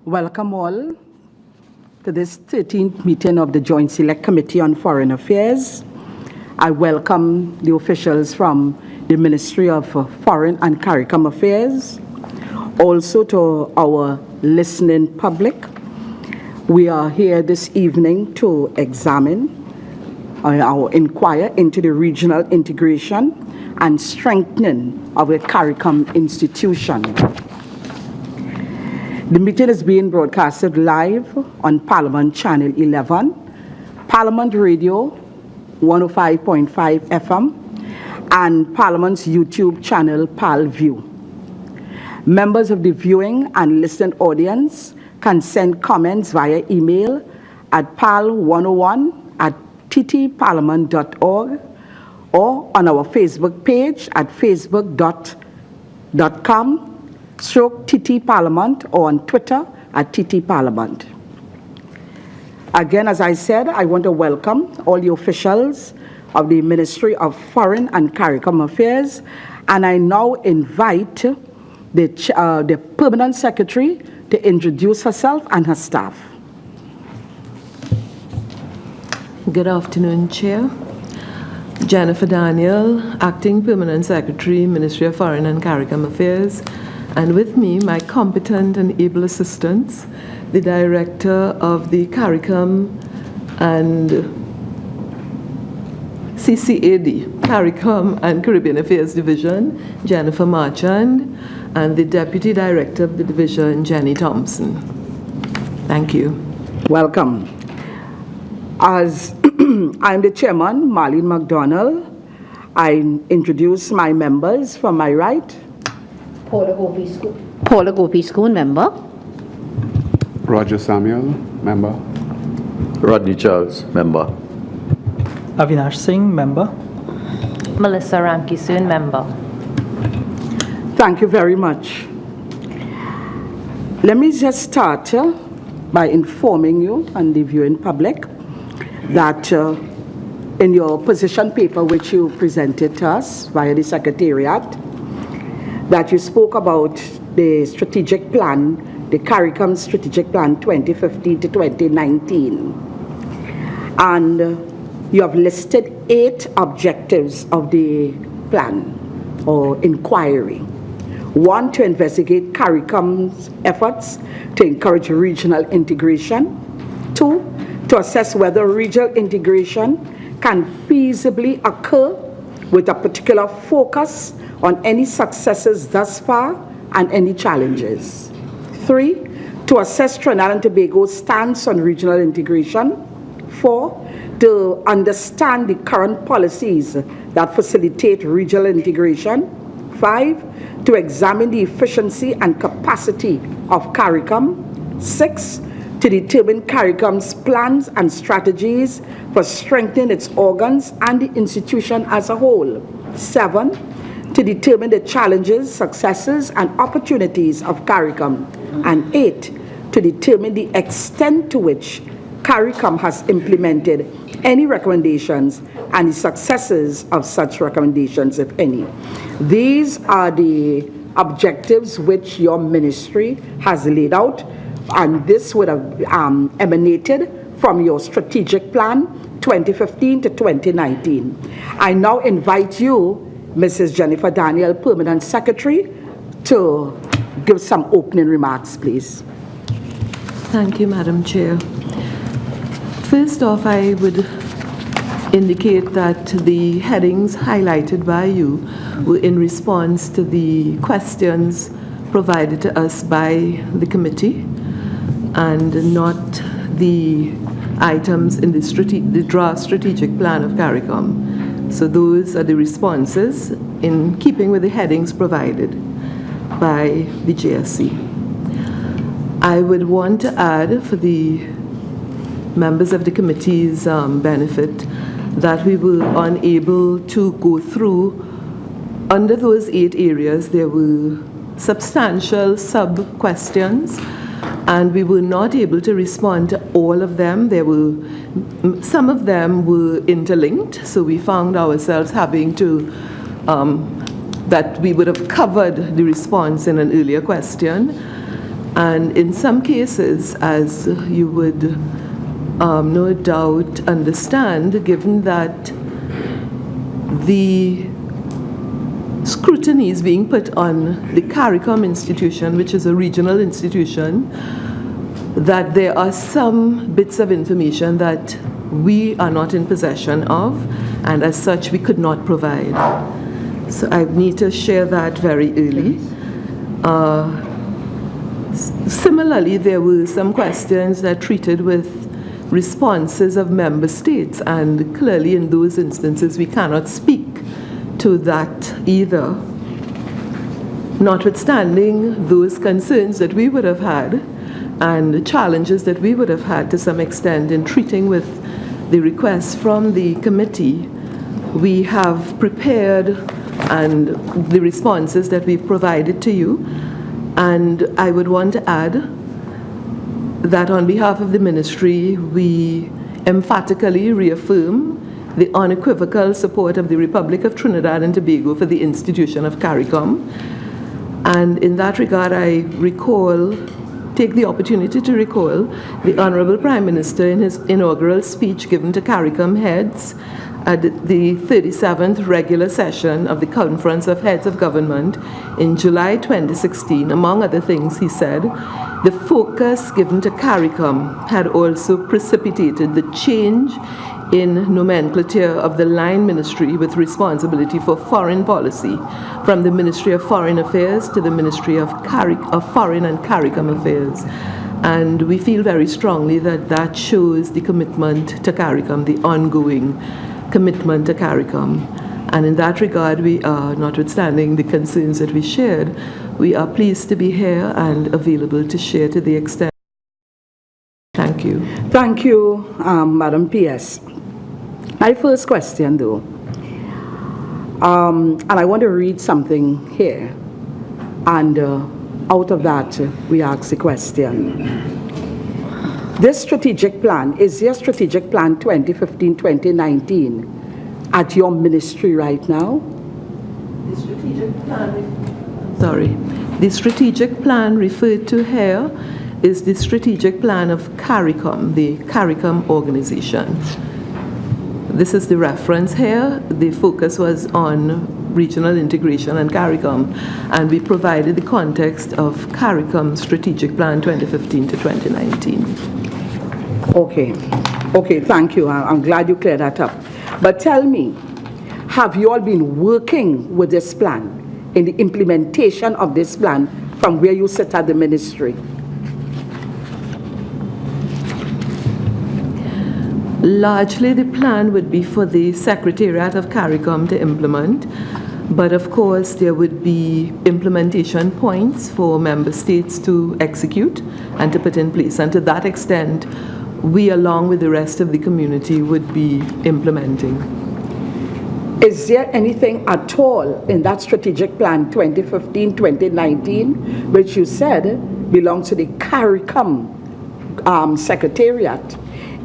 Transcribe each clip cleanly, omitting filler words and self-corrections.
Welcome all to this 13th meeting of the Joint Select Committee on Foreign Affairs. I welcome the officials from the Ministry of Foreign and Caricom Affairs, also to our listening public. We are here this evening to examine or inquire into the regional integration and strengthening of the Caricom institution. The meeting is being broadcasted live on Parliament Channel 11, Parliament Radio 105.5 FM, and Parliament's YouTube channel, ParlView. Members of the viewing and listening audience can send comments via email at parl101@ttparliament.org or on our Facebook page at facebook.com/TTParliament or on Twitter at TTParliament. Again, as I said, I want to welcome all the officials of the Ministry of Foreign and Caricom Affairs, and I now invite the Permanent Secretary to introduce herself and her staff. Good afternoon, Chair. Jennifer Daniel, Acting Permanent Secretary, Ministry of Foreign and Caricom Affairs, and with me, my competent and able assistants, the Director of the Caricom and CCAD, Caricom and Caribbean Affairs Division, Jennifer Marchand, and the Deputy Director of the Division, Jenny Thompson. Thank you. Welcome. As I'm the Chairman, Marlene McDonald, I introduce my members from my right. Paula Gopi School, member. Roger Samuel, member. Rodney Charles, member. Avinash Singh, member. Melissa Ramkisoon, member. Thank you very much. Let me just start by informing you and the viewing public that in your position paper, which you presented to us via the Secretariat, that you spoke about the strategic plan, the Caricom Strategic Plan 2015 to 2019. And you have listed 8 objectives of the plan or inquiry. 1, to investigate Caricom's efforts to encourage regional integration. 2, to assess whether regional integration can feasibly occur with a particular focus on any successes thus far and any challenges. 3, to assess Trinidad and Tobago's stance on regional integration. 4, to understand the current policies that facilitate regional integration. 5, to examine the efficiency and capacity of Caricom. 6, to determine Caricom's plans and strategies for strengthening its organs and the institution as a whole. 7, to determine the challenges, successes, and opportunities of Caricom. And 8, to determine the extent to which Caricom has implemented any recommendations and the successes of such recommendations, if any. These are the objectives which your ministry has laid out, and this would have emanated from your strategic plan 2015 to 2019. I now invite you, Mrs. Jennifer Daniel, Permanent Secretary, to give some opening remarks, please. Thank you, Madam Chair. First off, I would indicate that the headings highlighted by you were in response to the questions provided to us by the committee and not the items in the draft strategic plan of Caricom. So those are the responses in keeping with the headings provided by the JSC. I would want to add for the members of the committee's benefit that we were unable to go through. Under those 8 areas, there were substantial sub-questions, and we were not able to respond to all of them. Some of them were interlinked, so we found ourselves having to, that we would have covered the response in an earlier question. And in some cases, as you would no doubt understand, given that the scrutiny is being put on the Caricom institution, which is a regional institution, that there are some bits of information that we are not in possession of, and as such we could not provide. So I need to share that very early. Similarly, there were some questions that treated with responses of member states, and clearly in those instances we cannot speak to that either. Notwithstanding those concerns that we would have had and the challenges that we would have had to some extent in treating with the requests from the committee, we have prepared and the responses that we've provided to you. And I would want to add that on behalf of the ministry, we emphatically reaffirm the unequivocal support of the Republic of Trinidad and Tobago for the institution of Caricom. And in that regard, I take the opportunity to recall the Honorable Prime Minister in his inaugural speech given to Caricom heads at the 37th regular session of the Conference of Heads of Government in July 2016. Among other things, he said, the focus given to Caricom had also precipitated the change in nomenclature of the line ministry with responsibility for foreign policy from the Ministry of Foreign Affairs to the Ministry of Foreign and Caricom Affairs. And we feel very strongly that that shows the commitment to Caricom, the ongoing commitment to Caricom. And in that regard, we are, notwithstanding the concerns that we shared, we are pleased to be here and available to share to the extent. Thank you. Thank you, Madam PS. My first question, though, and I want to read something here, and out of that, we ask the question. This strategic plan, is your strategic plan 2015-2019 at your ministry right now? The strategic plan, the strategic plan referred to here is the strategic plan of Caricom, the Caricom organization. This is the reference here. The focus was on regional integration and Caricom, and we provided the context of Caricom's strategic plan 2015 to 2019. Okay, thank you. I'm glad you cleared that up. But tell me, have you all been working with this plan, in the implementation of this plan from where you sit at the ministry? Largely, the plan would be for the Secretariat of Caricom to implement, but of course there would be implementation points for member states to execute and to put in place. And to that extent, we, along with the rest of the community, would be implementing. Is there anything at all in that strategic plan 2015-2019, which you said belongs to the Caricom Secretariat?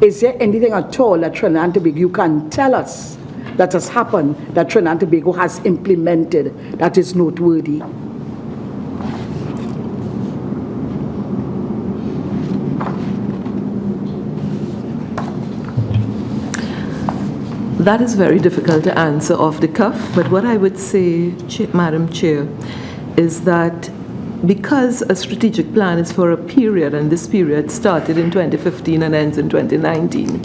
Is there anything at all that Trinidad and Tobago you can tell us that has happened, that Trinidad and Tobago has implemented, that is noteworthy? That is very difficult to answer off the cuff, but what I would say, Madam Chair, is that because a strategic plan is for a period, and this period started in 2015 and ends in 2019,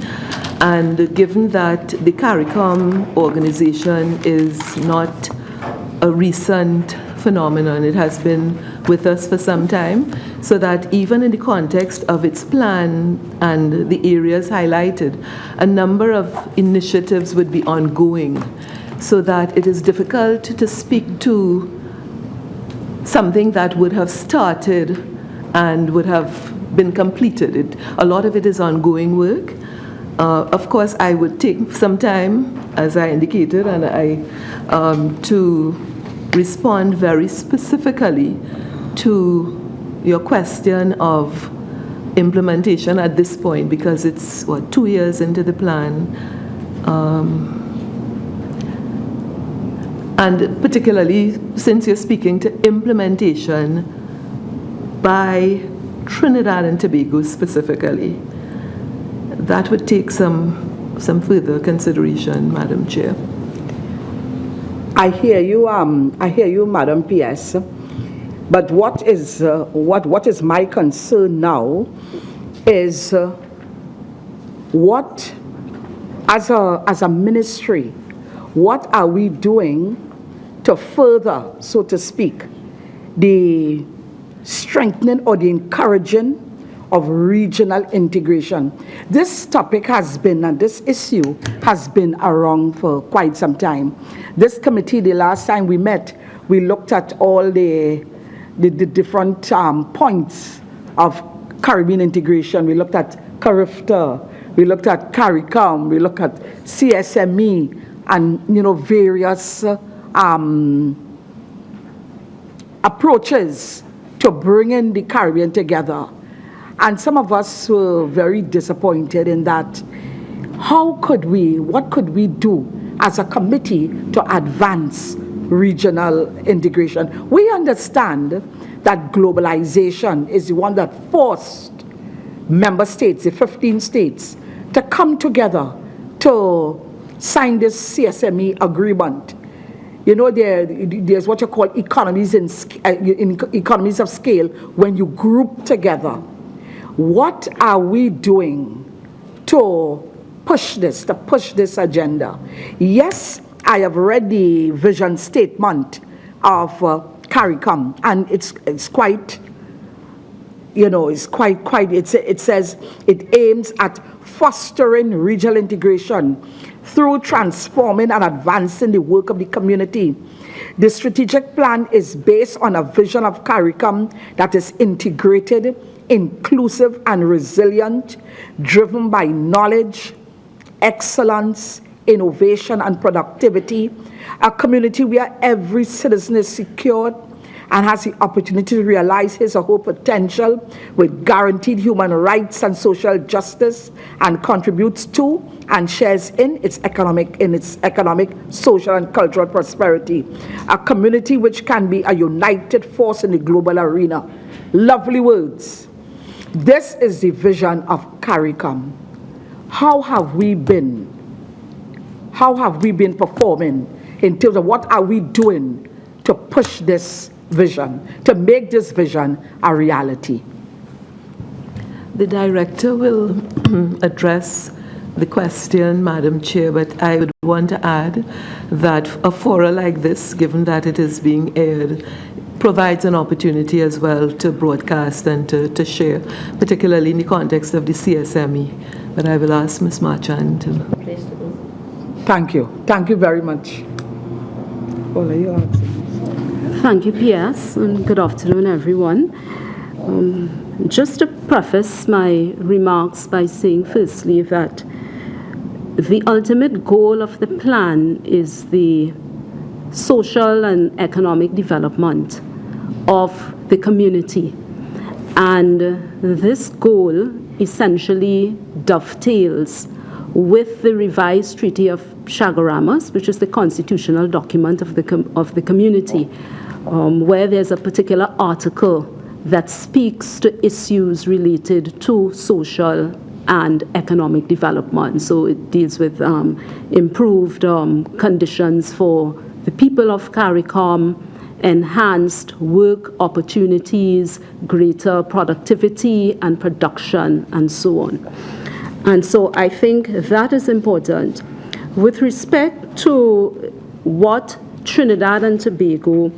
and given that the Caricom organization is not a recent phenomenon, it has been with us for some time, so that even in the context of its plan and the areas highlighted, a number of initiatives would be ongoing, so that it is difficult to speak to something that would have started and would have been completed. A lot of it is ongoing work. Of course, I would take some time, as I indicated, and to respond very specifically to your question of implementation at this point, because it's, 2 years into the plan. And particularly since you're speaking to implementation by Trinidad and Tobago specifically, that would take some further consideration, Madam Chair. I hear you, Madam PS. But what is my concern now is what, as a ministry, what are we doing to further, so to speak, the strengthening or the encouraging of regional integration? This topic has been, and this issue has been around for quite some time. This committee, the last time we met, we looked at all the different points of Caribbean integration. We looked at CARIFTA, we looked at Caricom, we looked at CSME, and various approaches to bringing the Caribbean together. And some of us were very disappointed in that. What could we do as a committee to advance regional integration? We understand that globalization is the one that forced member states, the 15 states, to come together to sign this CSME agreement. There's what you call economies economies of scale when you group together. What are we doing to push this agenda? Yes, I have read the vision statement of Caricom, and it's quite, it says it aims at fostering regional integration through transforming and advancing the work of the community. The strategic plan is based on a vision of Caricom that is integrated, inclusive, and resilient, driven by knowledge, excellence, innovation, and productivity. A community where every citizen is secured and has the opportunity to realize his or her potential with guaranteed human rights and social justice, and contributes to and shares in its economic, social, and cultural prosperity. A community which can be a united force in the global arena. Lovely words. This is the vision of Caricom. How have we been performing in terms of what are we doing to push this vision, to make this vision a reality? The director will address the question, Madam Chair, but I would want to add that a forum like this, given that it is being aired, provides an opportunity as well to broadcast and to share, particularly in the context of the CSME. But I will ask Ms. Marchand to... Thank you. Thank you very much. Ola, you answer. Thank you, PS, and good afternoon, everyone. Just to preface my remarks by saying, firstly, that the ultimate goal of the plan is the social and economic development of the community. And this goal essentially dovetails with the revised Treaty of Chaguaramas, which is the constitutional document of the community, where there's a particular article that speaks to issues related to social and economic development. So it deals with improved conditions for the people of Caricom, enhanced work opportunities, greater productivity and production, and so on. And so I think that is important. With respect to what Trinidad and Tobago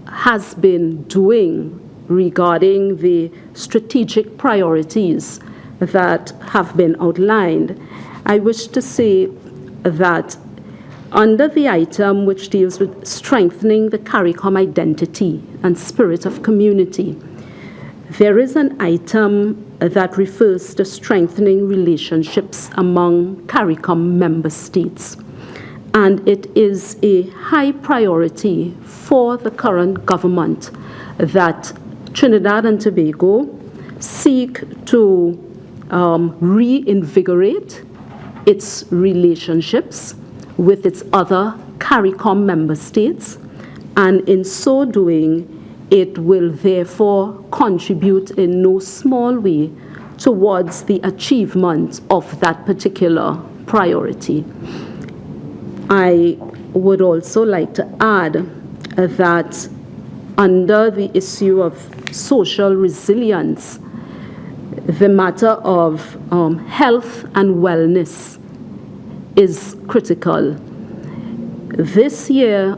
has been doing regarding the strategic priorities that have been outlined, I wish to say that under the item which deals with strengthening the Caricom identity and spirit of community, there is an item that refers to strengthening relationships among Caricom member states. And it is a high priority for the current government that Trinidad and Tobago seek to reinvigorate its relationships with its other Caricom member states, and in so doing, it will therefore contribute in no small way towards the achievement of that particular priority. I would also like to add that under the issue of social resilience, the matter of health and wellness is critical. This year,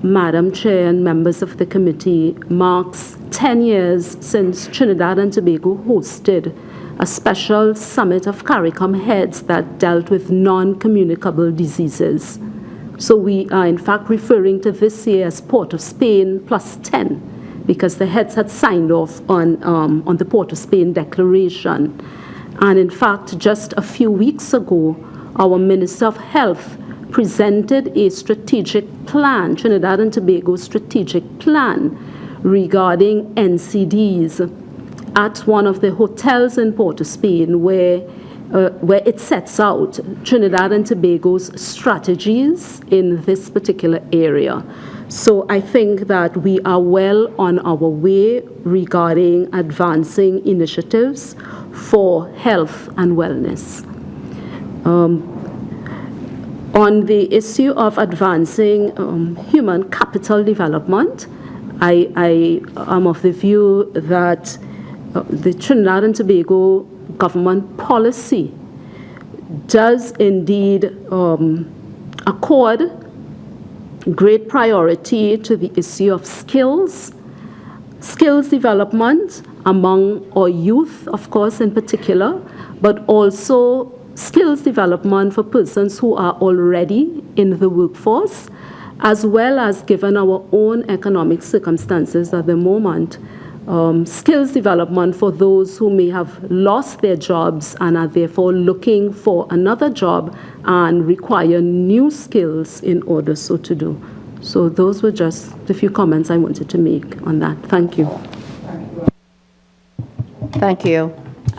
Madam Chair and members of the committee, marks 10 years since Trinidad and Tobago hosted a special summit of Caricom heads that dealt with non-communicable diseases. So we are in fact referring to this year as Port of Spain plus 10, because the heads had signed off on the Port of Spain Declaration. And in fact, just a few weeks ago, our Minister of Health presented a strategic plan, Trinidad and Tobago strategic plan, regarding NCDs at one of the hotels in Port of Spain, where it sets out Trinidad and Tobago's strategies in this particular area. So I think that we are well on our way regarding advancing initiatives for health and wellness. On the issue of advancing human capital development, I am of the view that the Trinidad and Tobago government policy does indeed accord great priority to the issue of skills development among our youth, of course, in particular, but also skills development for persons who are already in the workforce, as well as, given our own economic circumstances at the moment, skills development for those who may have lost their jobs and are therefore looking for another job and require new skills in order so to do. So those were just the few comments I wanted to make on that. Thank you. Thank you.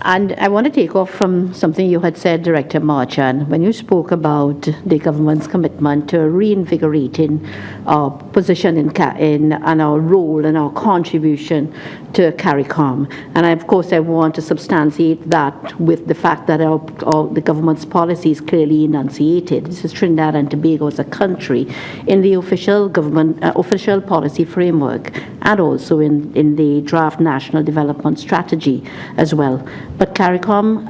And I want to take off from something you had said, Director Marchand, when you spoke about the government's commitment to reinvigorating our position and our role and our contribution to Caricom. And of course, I want to substantiate that with the fact that the government's policy is clearly enunciated. This is Trinidad and Tobago as a country in the official government, official policy framework, and also in the draft National Development Strategy as well. But Caricom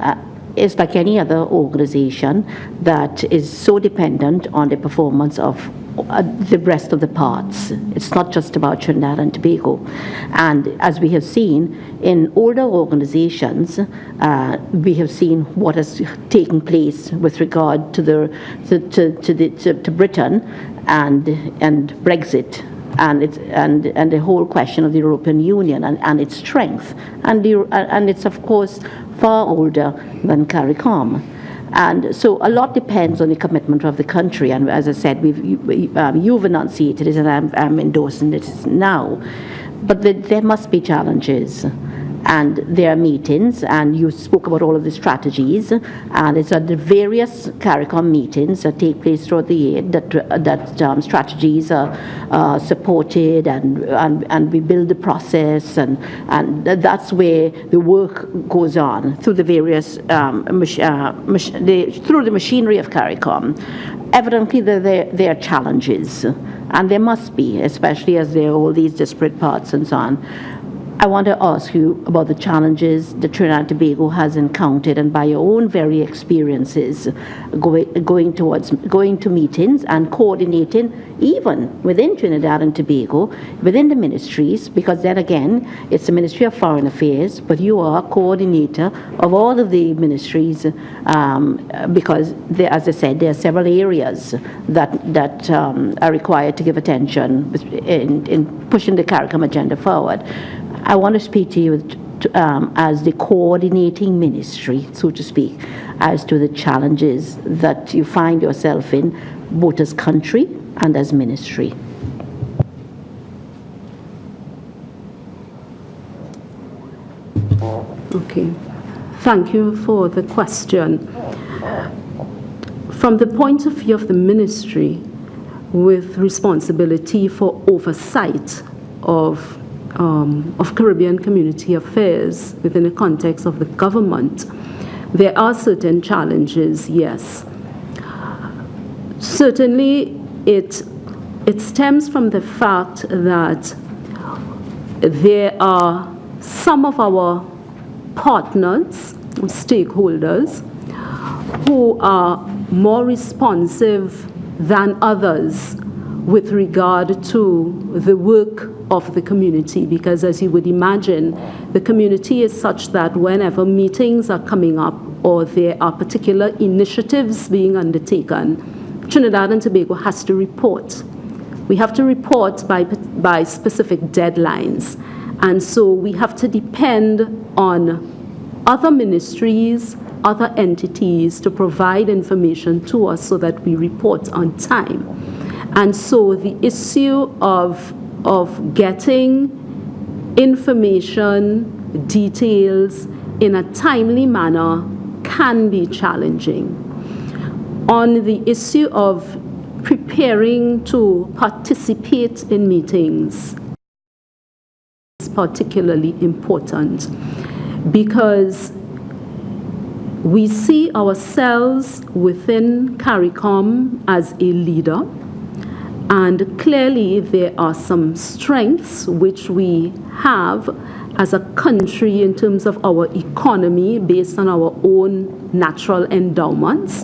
is like any other organization that is so dependent on the performance of the rest of the parts. It's not just about Trinidad and Tobago. And as we have seen in older organizations, we have seen what has taken place with regard to Britain and Brexit. And the whole question of the European Union and its strength, and it's of course far older than Caricom, and so a lot depends on the commitment of the country. And as I said, you've enunciated it, and I'm endorsing it now. But there must be challenges. And there are meetings, and you spoke about all of the strategies, and it's at the various Caricom meetings that take place throughout the year that strategies are supported, and we build the process, and that's where the work goes on through the various through the machinery of Caricom. Evidently, there are challenges, and there must be, especially as there are all these disparate parts and so on. I want to ask you about the challenges that Trinidad and Tobago has encountered, and by your own very experiences, going to meetings and coordinating, even within Trinidad and Tobago, within the ministries, because then again, it's the Ministry of Foreign Affairs, but you are a coordinator of all of the ministries, because as I said, there are several areas that are required to give attention in pushing the Caricom agenda forward. I want to speak to you as the coordinating ministry, so to speak, as to the challenges that you find yourself in, both as country and as ministry. Okay. Thank you for the question. From the point of view of the ministry, with responsibility for oversight of Caribbean community affairs within the context of the government, there are certain challenges, yes. Certainly, it stems from the fact that there are some of our partners, stakeholders, who are more responsive than others with regard to the work of the community, because as you would imagine, the community is such that whenever meetings are coming up or there are particular initiatives being undertaken, Trinidad and Tobago has to report. We have to report by specific deadlines. And so we have to depend on other ministries, other entities to provide information to us so that we report on time. And so the issue of getting information, details in a timely manner can be challenging. On the issue of preparing to participate in meetings is particularly important because we see ourselves within Caricom as a leader, and clearly there are some strengths which we have as a country in terms of our economy based on our own natural endowments.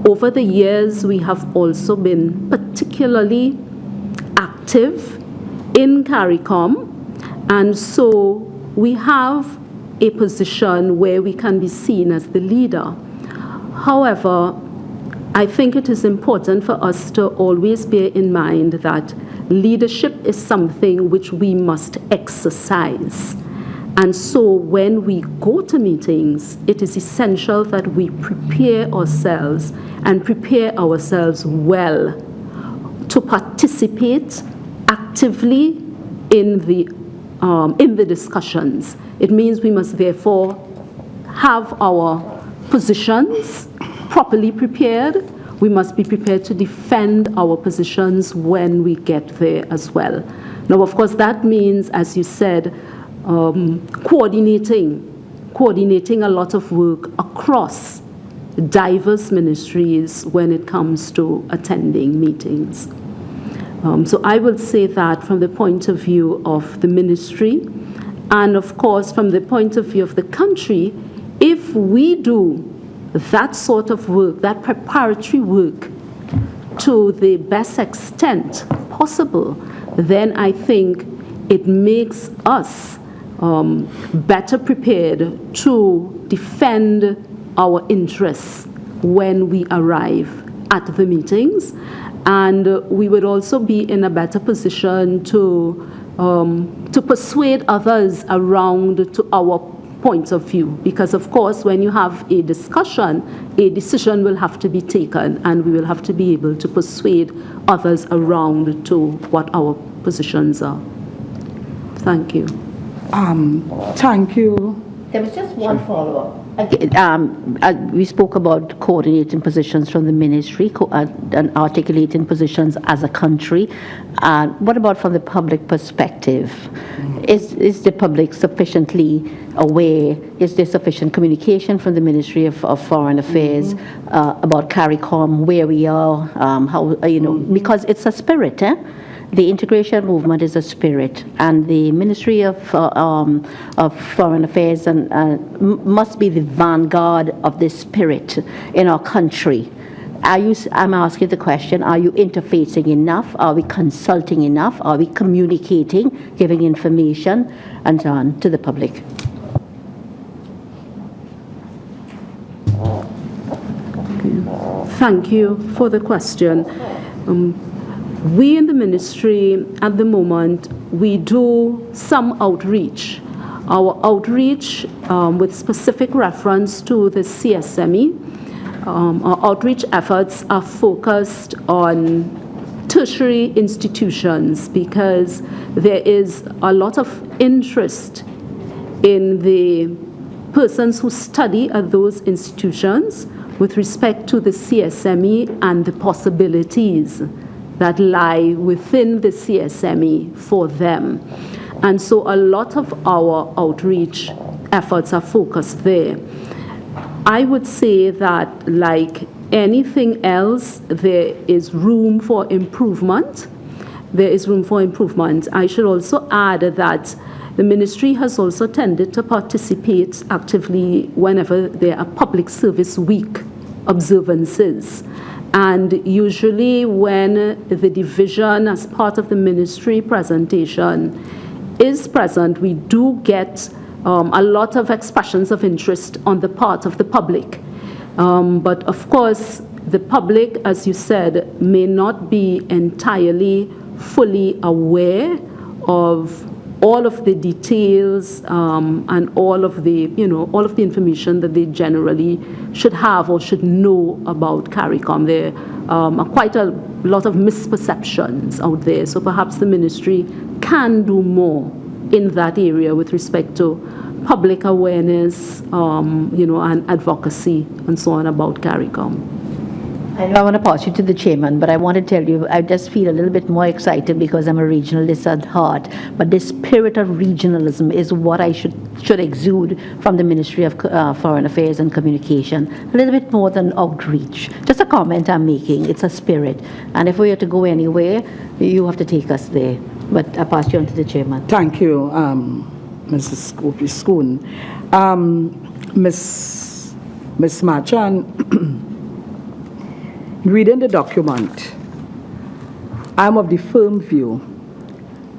Over the years, we have also been particularly active in Caricom, and so we have a position where we can be seen as the leader. However, I think it is important for us to always bear in mind that leadership is something which we must exercise. And so when we go to meetings, it is essential that we prepare ourselves and prepare ourselves well to participate actively in the discussions. It means we must therefore have our positions properly prepared. We must be prepared to defend our positions when we get there as well. Now, of course, that means, as you said, coordinating a lot of work across diverse ministries when it comes to attending meetings. So I would say that from the point of view of the ministry, and of course from the point of view of the country, if we do that sort of work, that preparatory work, to the best extent possible, then I think it makes us better prepared to defend our interests when we arrive at the meetings, and we would also be in a better position to persuade others around to our points of view, because of course when you have a discussion, a decision will have to be taken, and we will have to be able to persuade others around to what our positions are. Thank you. Thank you. There was just one follow-up. We spoke about coordinating positions from the ministry and articulating positions as a country. What about from the public perspective? Is the public sufficiently aware? Is there sufficient communication from the Ministry of Foreign Affairs about CARICOM, where we are, how, because it's a spirit, eh? The integration movement is a spirit, and the Ministry of Foreign Affairs must be the vanguard of this spirit in our country. I'm asking the question, are you interfacing enough? Are we consulting enough? Are we communicating, giving information, and so on to the public? Thank you for the question. We in the ministry at the moment, we do some outreach. Our outreach with specific reference to the CSME, our outreach efforts are focused on tertiary institutions because there is a lot of interest in the persons who study at those institutions with respect to the CSME and the possibilities that lie within the CSME for them. And so a lot of our outreach efforts are focused there. I would say that, like anything else, there is room for improvement. There is room for improvement. I should also add that the ministry has also tended to participate actively whenever there are Public Service Week observances. And usually when the division, as part of the ministry presentation, is present, we do get a lot of expressions of interest on the part of the public. But of course, the public, as you said, may not be entirely fully aware of all of the details and all of the, all of the information that they generally should have or should know about Caricom. There are quite a lot of misperceptions out there, so perhaps the ministry can do more in that area with respect to public awareness, and advocacy and so on about Caricom. I know I want to pass you to the chairman, but I want to tell you, I just feel a little bit more excited because I'm a regionalist at heart. But this spirit of regionalism is what I should exude from the Ministry of Foreign Affairs and Communication. A little bit more than outreach. Just a comment I'm making. It's a spirit. And if we are to go anywhere, you have to take us there. But I pass you on to the chairman. Thank you, Mrs. Schoon. Ms. Marchand, reading the document, I'm of the firm view,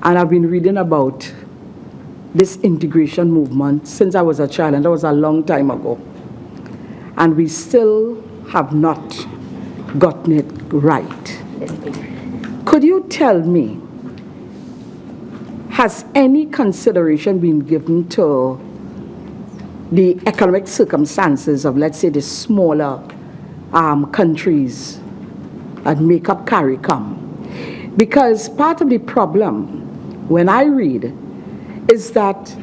and I've been reading about this integration movement since I was a child, and that was a long time ago. And we still have not gotten it right. Could you tell me, has any consideration been given to the economic circumstances of, let's say, the smaller countries that make up Caricom? Because part of the problem, when I read, is that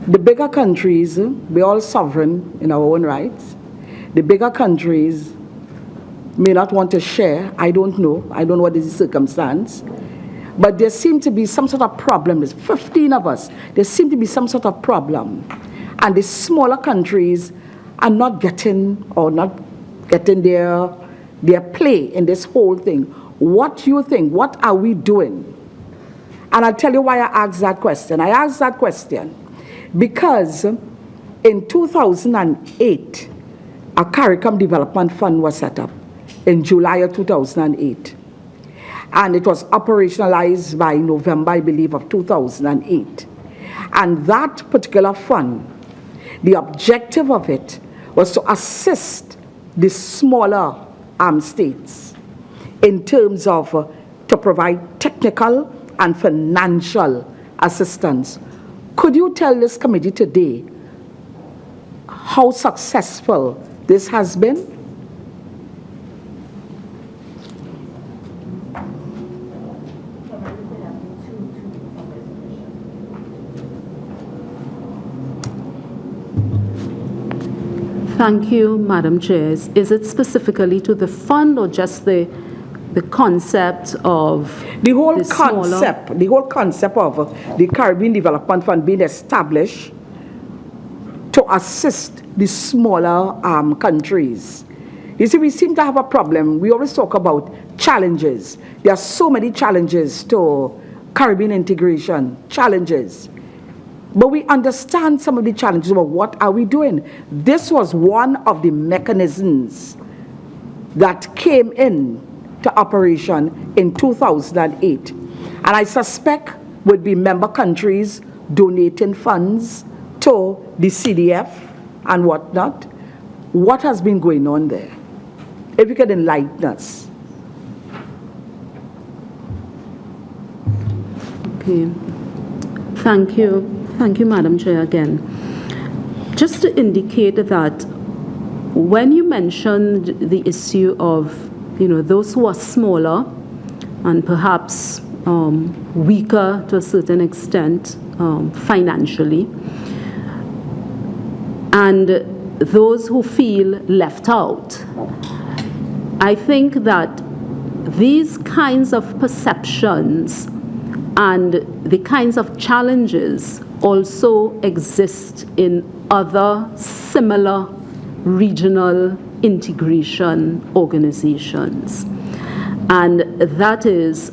the bigger countries, we're all sovereign in our own rights. The bigger countries may not want to share. I don't know what is the circumstance. But there seems to be some sort of problem. There's 15 of us. There seems to be some sort of problem. And the smaller countries are not getting their play in this whole thing. What do you think? What are we doing? And I'll tell you why I asked that question. I asked that question because in 2008, a Caricom Development Fund was set up in July of 2008. And it was operationalized by November, I believe, of 2008. And that particular fund, the objective of it was to assist the smaller states in terms of to provide technical and financial assistance. Could you tell this committee today how successful this has been? Thank you, Madam Chair. Is it specifically to the fund or just the concept of the whole concept of the Caribbean Development Fund being established to assist the smaller countries? You see, we seem to have a problem. We always talk about challenges. There are so many challenges to Caribbean integration, challenges. But we understand some of the challenges about what are we doing. This was one of the mechanisms that came in to operation in 2008. And I suspect would be member countries donating funds to the CDF and whatnot. What has been going on there? If you could enlighten us. Okay. Thank you. Thank you, Madam Chair, again. Just to indicate that when you mentioned the issue of, those who are smaller and perhaps weaker to a certain extent financially, and those who feel left out. I think that these kinds of perceptions and the kinds of challenges also exist in other similar regional integration organizations. And that is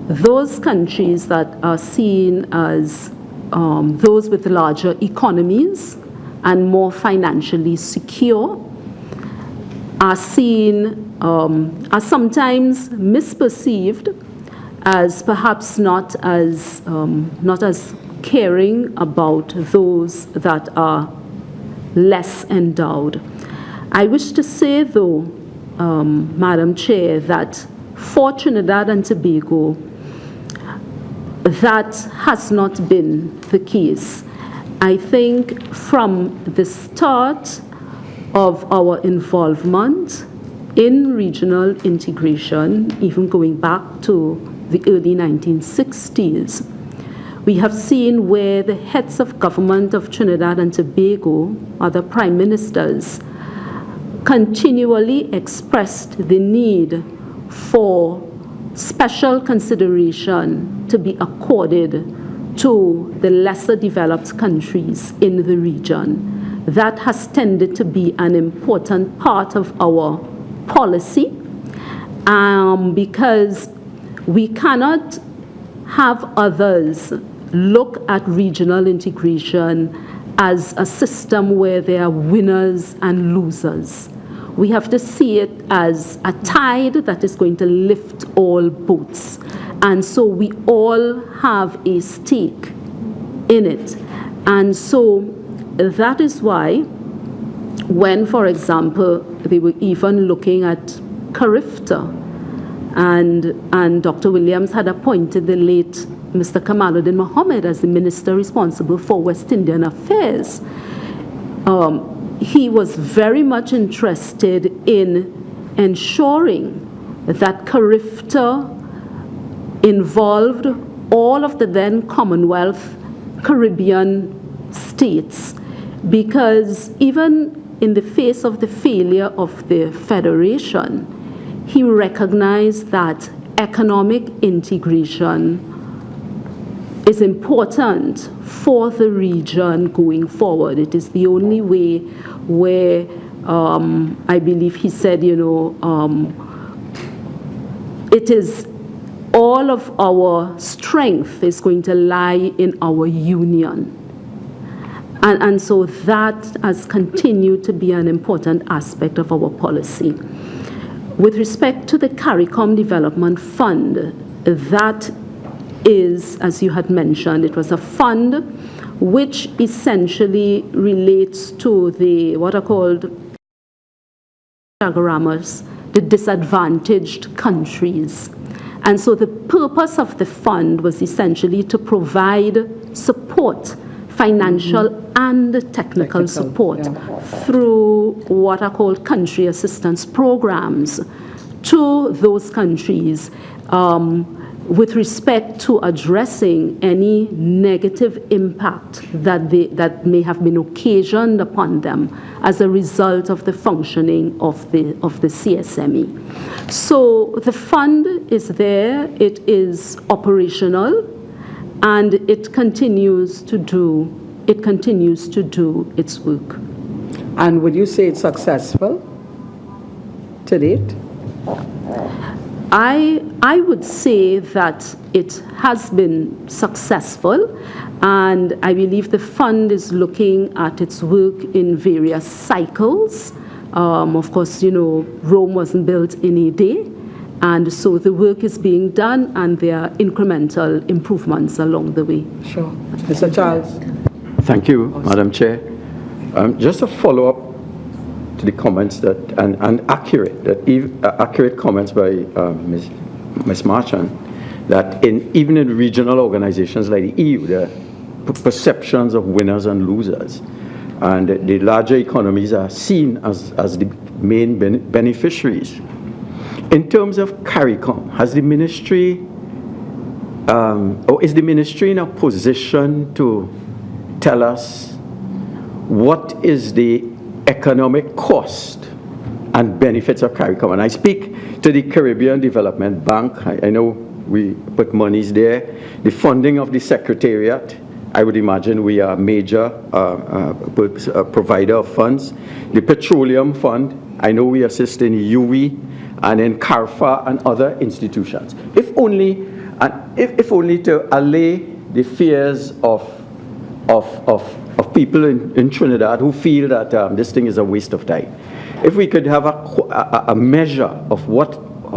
those countries that are seen as those with larger economies and more financially secure are seen, are sometimes misperceived as perhaps not as caring about those that are less endowed. I wish to say, though, Madam Chair, that for Trinidad and Tobago, that has not been the case. I think from the start of our involvement in regional integration, even going back to the early 1960s, we have seen where the heads of government of Trinidad and Tobago, or the prime ministers, continually expressed the need for special consideration to be accorded to the lesser developed countries in the region. That has tended to be an important part of our policy because we cannot have others look at regional integration as a system where there are winners and losers. We have to see it as a tide that is going to lift all boats. And so we all have a stake in it. And so that is why when, for example, they were even looking at CARIFTA, and Dr. Williams had appointed the late Mr. Kamaluddin Mohammed as the minister responsible for West Indian affairs, he was very much interested in ensuring that CARIFTA involved all of the then Commonwealth Caribbean states, because even in the face of the failure of the Federation, he recognized that economic integration is important for the region going forward. It is the only way where, I believe he said, it is all of our strength is going to lie in our union. And so that has continued to be an important aspect of our policy. With respect to the Caricom Development Fund, that is, as you had mentioned, it was a fund which essentially relates to the, what are called diagrammers, the disadvantaged countries. And so the purpose of the fund was essentially to provide support, financial and technical support through what are called country assistance programs to those countries with respect to addressing any negative impact that may have been occasioned upon them as a result of the functioning of the CSME. So the fund is there, it is operational, and it continues to do its work. And would you say it's successful to date? I would say that it has been successful, and I believe the fund is looking at its work in various cycles. Of course, Rome wasn't built in a day, and so the work is being done, and there are incremental improvements along the way. Sure. Mr. Charles. Thank you, Madam Chair. Just a follow-up to the comments that, and accurate comments by Ms. Marchand, that even in regional organizations like the EU, there are perceptions of winners and losers. And the larger economies are seen as the main beneficiaries. In terms of Caricom, has the ministry, or is the ministry in a position to tell us what is the economic cost and benefits of Caricom. And I speak to the Caribbean Development Bank. I know we put monies there. The funding of the Secretariat, I would imagine we are a major provider of funds. The Petroleum Fund, I know we assist in UE and in CARFA and other institutions. If only to allay the fears of people in Trinidad who feel that this thing is a waste of time. If we could have a measure of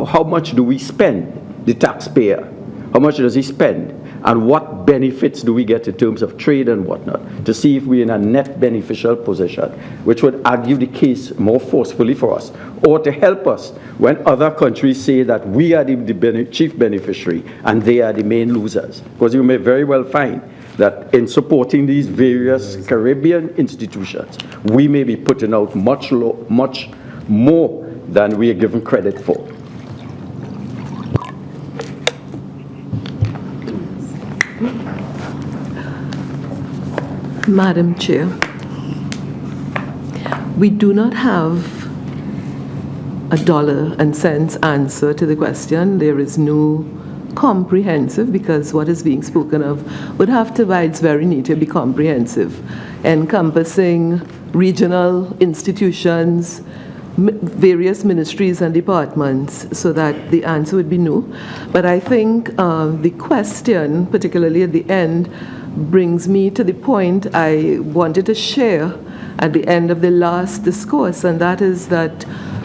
how much do we spend, the taxpayer, how much does he spend, and what benefits do we get in terms of trade and whatnot, to see if we're in a net beneficial position, which would argue the case more forcefully for us, or to help us when other countries say that we are the chief beneficiary and they are the main losers. Because you may very well find that in supporting these various Caribbean institutions, we may be putting out much more than we are given credit for. Madam Chair, we do not have a dollar and cents answer to the question. There is no comprehensive, because what is being spoken of would have to, by its very nature, be comprehensive, encompassing regional institutions, various ministries and departments, so that the answer would be no. But I think the question, particularly at the end, brings me to the point I wanted to share at the end of the last discourse, and that is that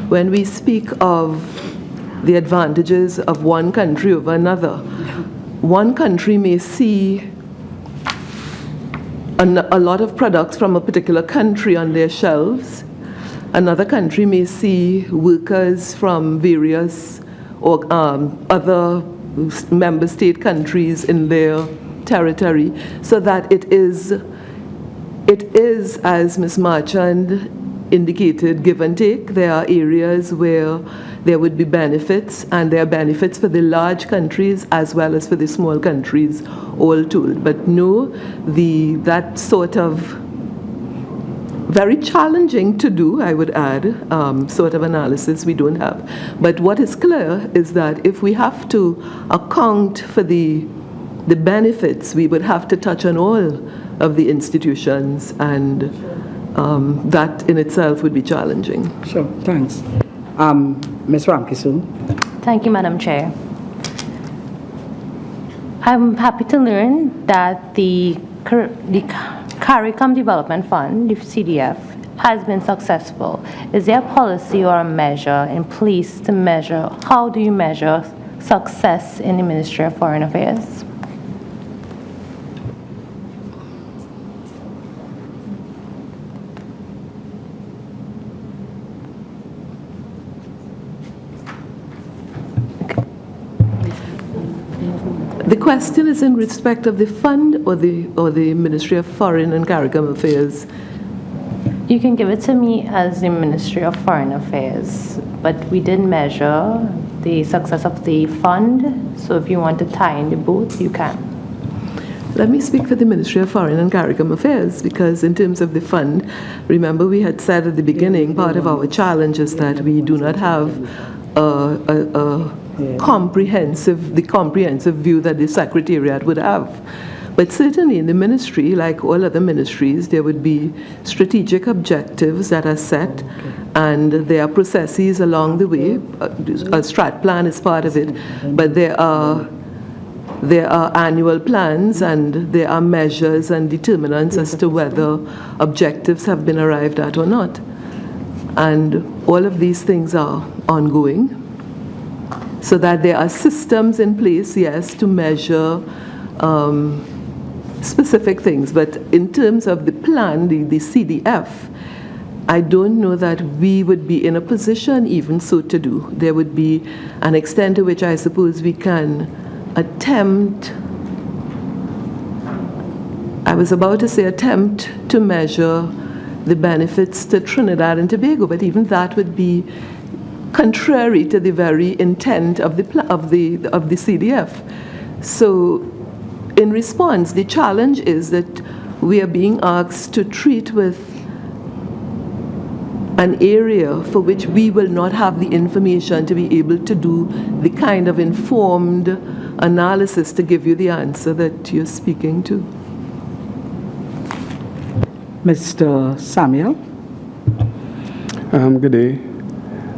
when we speak of the advantages of one country over another, one country may see a lot of products from a particular country on their shelves. Another country may see workers from various or other member state countries in their territory, so that it is, as Ms. Marchand indicated, give and take. There are areas where there would be benefits, and there are benefits for the large countries as well as for the small countries, all told. But no, that sort of very challenging to do, I would add, sort of analysis we don't have. But what is clear is that if we have to account for the benefits, we would have to touch on all of the institutions, and that in itself would be challenging. Sure, thanks. Ms. Ramkisoon. Thank you, Madam Chair. I'm happy to learn that the Caricom Development Fund, the CDF, has been successful. Is there a policy or a measure in place to measure, how do you measure success in the Ministry of Foreign Affairs? The question is in respect of the fund or the Ministry of Foreign and Caricom Affairs? You can give it to me as the Ministry of Foreign Affairs, but we did measure the success of the fund, so if you want to tie in the both, you can. Let me speak for the Ministry of Foreign and Caricom Affairs, because in terms of the fund, remember we had said at the beginning, part of our challenge is that we do not have the comprehensive view that the Secretariat would have. But certainly in the ministry, like all other ministries, there would be strategic objectives that are set, and there are processes along the way. A strat plan is part of it, but there are annual plans, and there are measures and determinants as to whether objectives have been arrived at or not. And all of these things are ongoing, so that there are systems in place, yes, to measure specific things. But in terms of the plan, the CDF, I don't know that we would be in a position even so to do. There would be an extent to which I suppose we can attempt, I was about to say attempt to measure the benefits to Trinidad and Tobago, but even that would be contrary to the very intent of the CDF. So in response, the challenge is that we are being asked to treat with an area for which we will not have the information to be able to do the kind of informed analysis to give you the answer that you're speaking to. Mr. Samuel? Good day.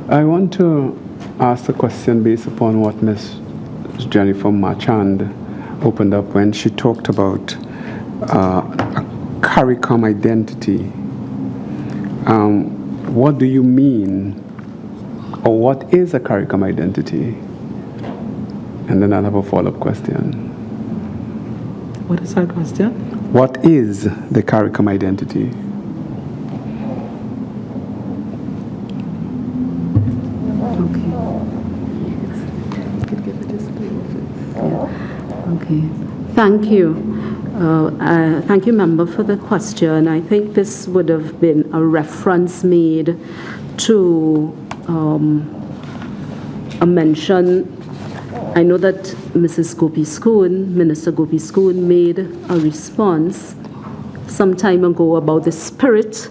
I want to ask a question based upon what Ms. Jennifer Marchand opened up when she talked about a Caricom identity. What do you mean, or what is a Caricom identity? And then I'll have a follow-up question. What is that question? What is the Caricom identity? Okay. Thank you. Thank you, member, for the question. I think this would have been a reference made to a mention. I know that Mrs. Gopi-Skoon, Minister Gopi-Skoon, made a response some time ago about the spirit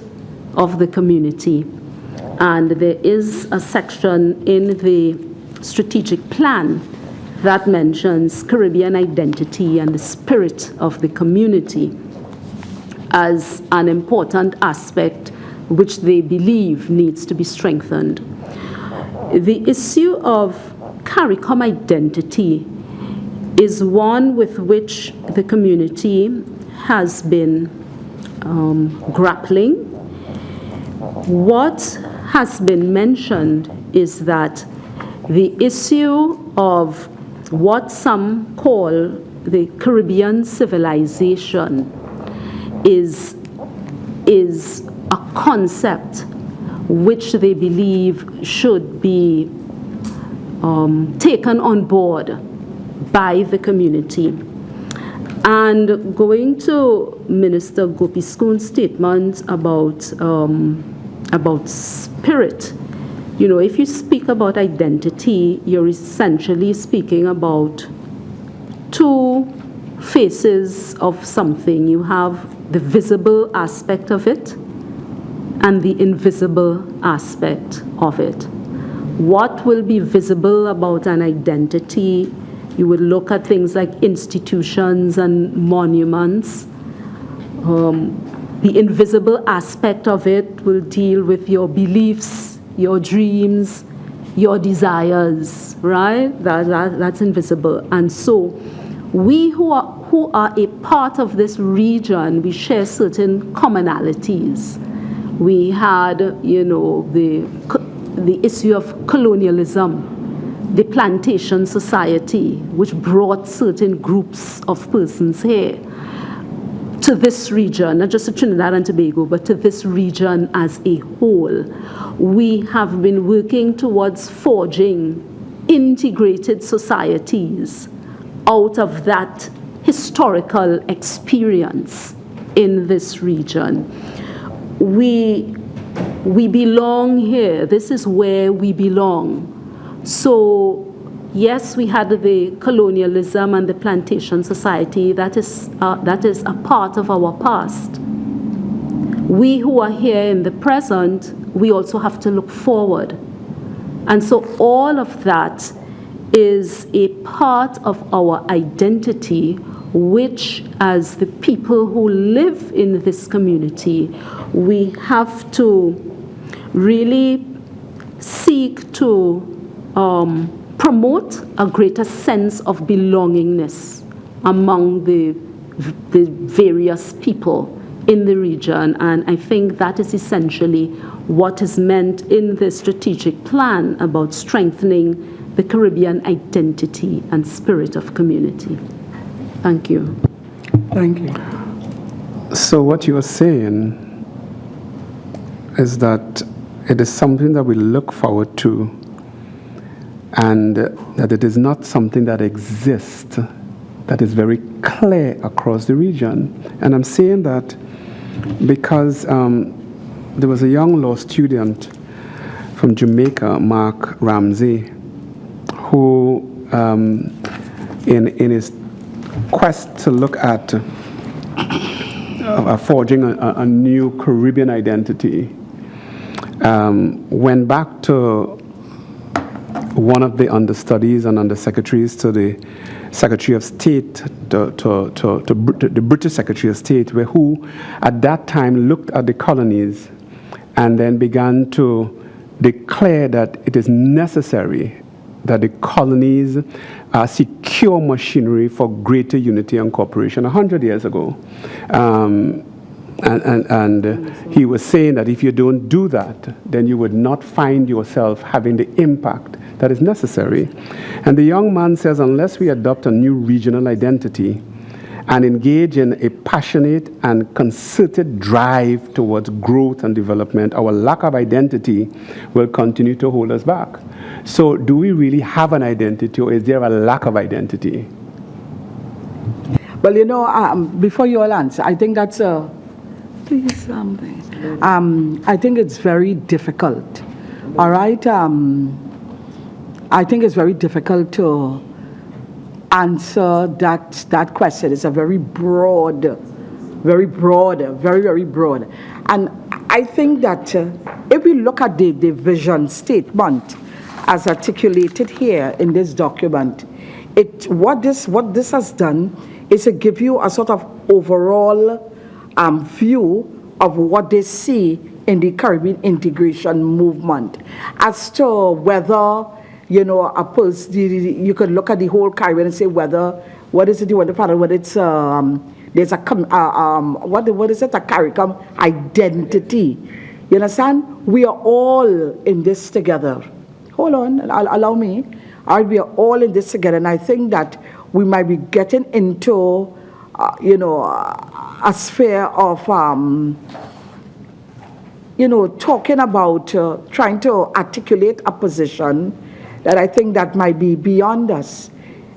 of the community. And there is a section in the strategic plan that mentions Caribbean identity and the spirit of the community as an important aspect which they believe needs to be strengthened. The issue of Caricom identity is one with which the community has been grappling. What has been mentioned is that the issue of what some call the Caribbean civilization is a concept which they believe should be taken on board by the community. And going to Minister Gopi-Skoon's statement about spirit, you know, if you speak about identity, you're essentially speaking about two faces of something. You have the visible aspect of it and the invisible aspect of it. What will be visible about an identity? You would look at things like institutions and monuments. The invisible aspect of it will deal with your beliefs, your dreams, your desires, right? That's invisible. And so we who are a part of this region, we share certain commonalities. We had, you know, the issue of colonialism, the plantation society, which brought certain groups of persons here to this region, not just to Trinidad and Tobago, but to this region as a whole. We have been working towards forging integrated societies out of that historical experience in this region. We belong here. This is where we belong. So yes, we had the colonialism and the plantation society. That is a part of our past. We who are here in the present, we also have to look forward. And so all of that is a part of our identity, which as the people who live in this community, we have to really seek to promote a greater sense of belongingness among the various people in the region. And I think that is essentially what is meant in the strategic plan about strengthening the Caribbean identity and spirit of community. Thank you. Thank you. So what you are saying is that it is something that we look forward to, and that it is not something that exists, that is very clear across the region. And I'm saying that because there was a young law student from Jamaica, Mark Ramsey, who in his quest to look at forging a new Caribbean identity, went back to one of the understudies and undersecretaries to the Secretary of State, to the British Secretary of State, who at that time looked at the colonies and then began to declare that it is necessary that the colonies secure machinery for greater unity and cooperation 100 years ago. And he was saying that if you don't do that, then you would not find yourself having the impact that is necessary. And the young man says, unless we adopt a new regional identity and engage in a passionate and concerted drive towards growth and development, our lack of identity will continue to hold us back. So do we really have an identity, or is there a lack of identity? Well, you know, before you all answer, I think that's a... Please, I think it's very difficult, all right? I think it's very difficult to answer that question. It's a very broad. And I think that if we look at the vision statement as articulated here in this document, what this has done is to give you a sort of overall view of what they see in the Caribbean integration movement, as to whether, you know, a person, you could look at the whole Caribbean and say what is it you want to find out, whether it's there's a what is it, a Caricom identity. You understand? We are all in this together. Hold on, allow me. All right, we are all in this together, and I think that we might be getting into you know, a sphere of, you know, talking about trying to articulate a position that I think that might be beyond us.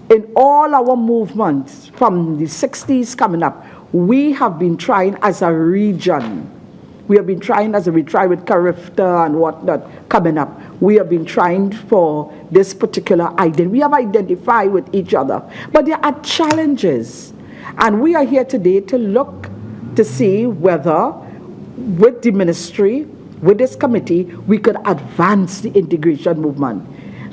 In all our movements from the 60s coming up, we have been trying as a region. We have been trying we try with Carifta and whatnot coming up. We have been trying for this particular identity. We have identified with each other, but there are challenges. And we are here today to look to see whether, with the ministry, with this committee, we could advance the integration movement.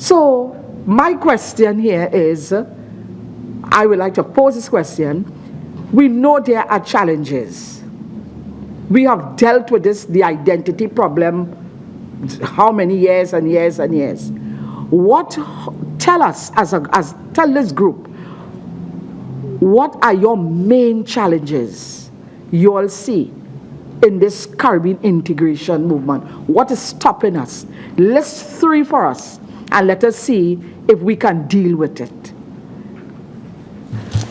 So my question here is, I would like to pose this question. We know there are challenges. We have dealt with the identity problem, how many years and years and years. Tell us, tell this group, what are your main challenges you all see in this Caribbean integration movement? What is stopping us? List 3 for us, and let us see if we can deal with it.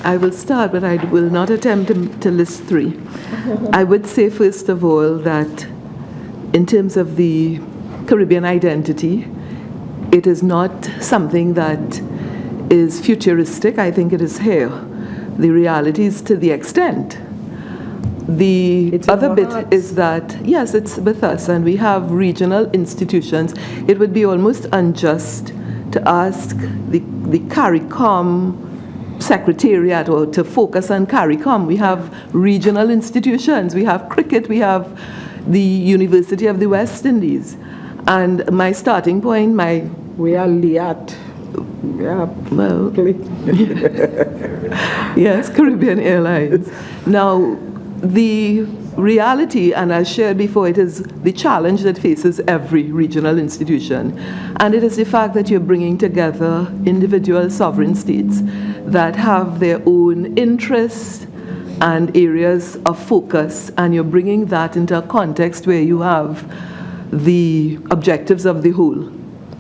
I will start, but I will not attempt to list 3. I would say, first of all, that in terms of the Caribbean identity, it is not something that is futuristic. I think it is here. The reality is to the extent. The other bit is that, yes, it's with us, and we have regional institutions. It would be almost unjust to ask the Caricom Secretariat or to focus on Caricom. We have regional institutions. We have cricket. We have the University of the West Indies. And my starting point, We are LIAT. Yeah, well, yes, Caribbean Airlines. Now, the reality, and as shared before, it is the challenge that faces every regional institution. And it is the fact that you're bringing together individual sovereign states that have their own interests and areas of focus, and you're bringing that into a context where you have the objectives of the whole.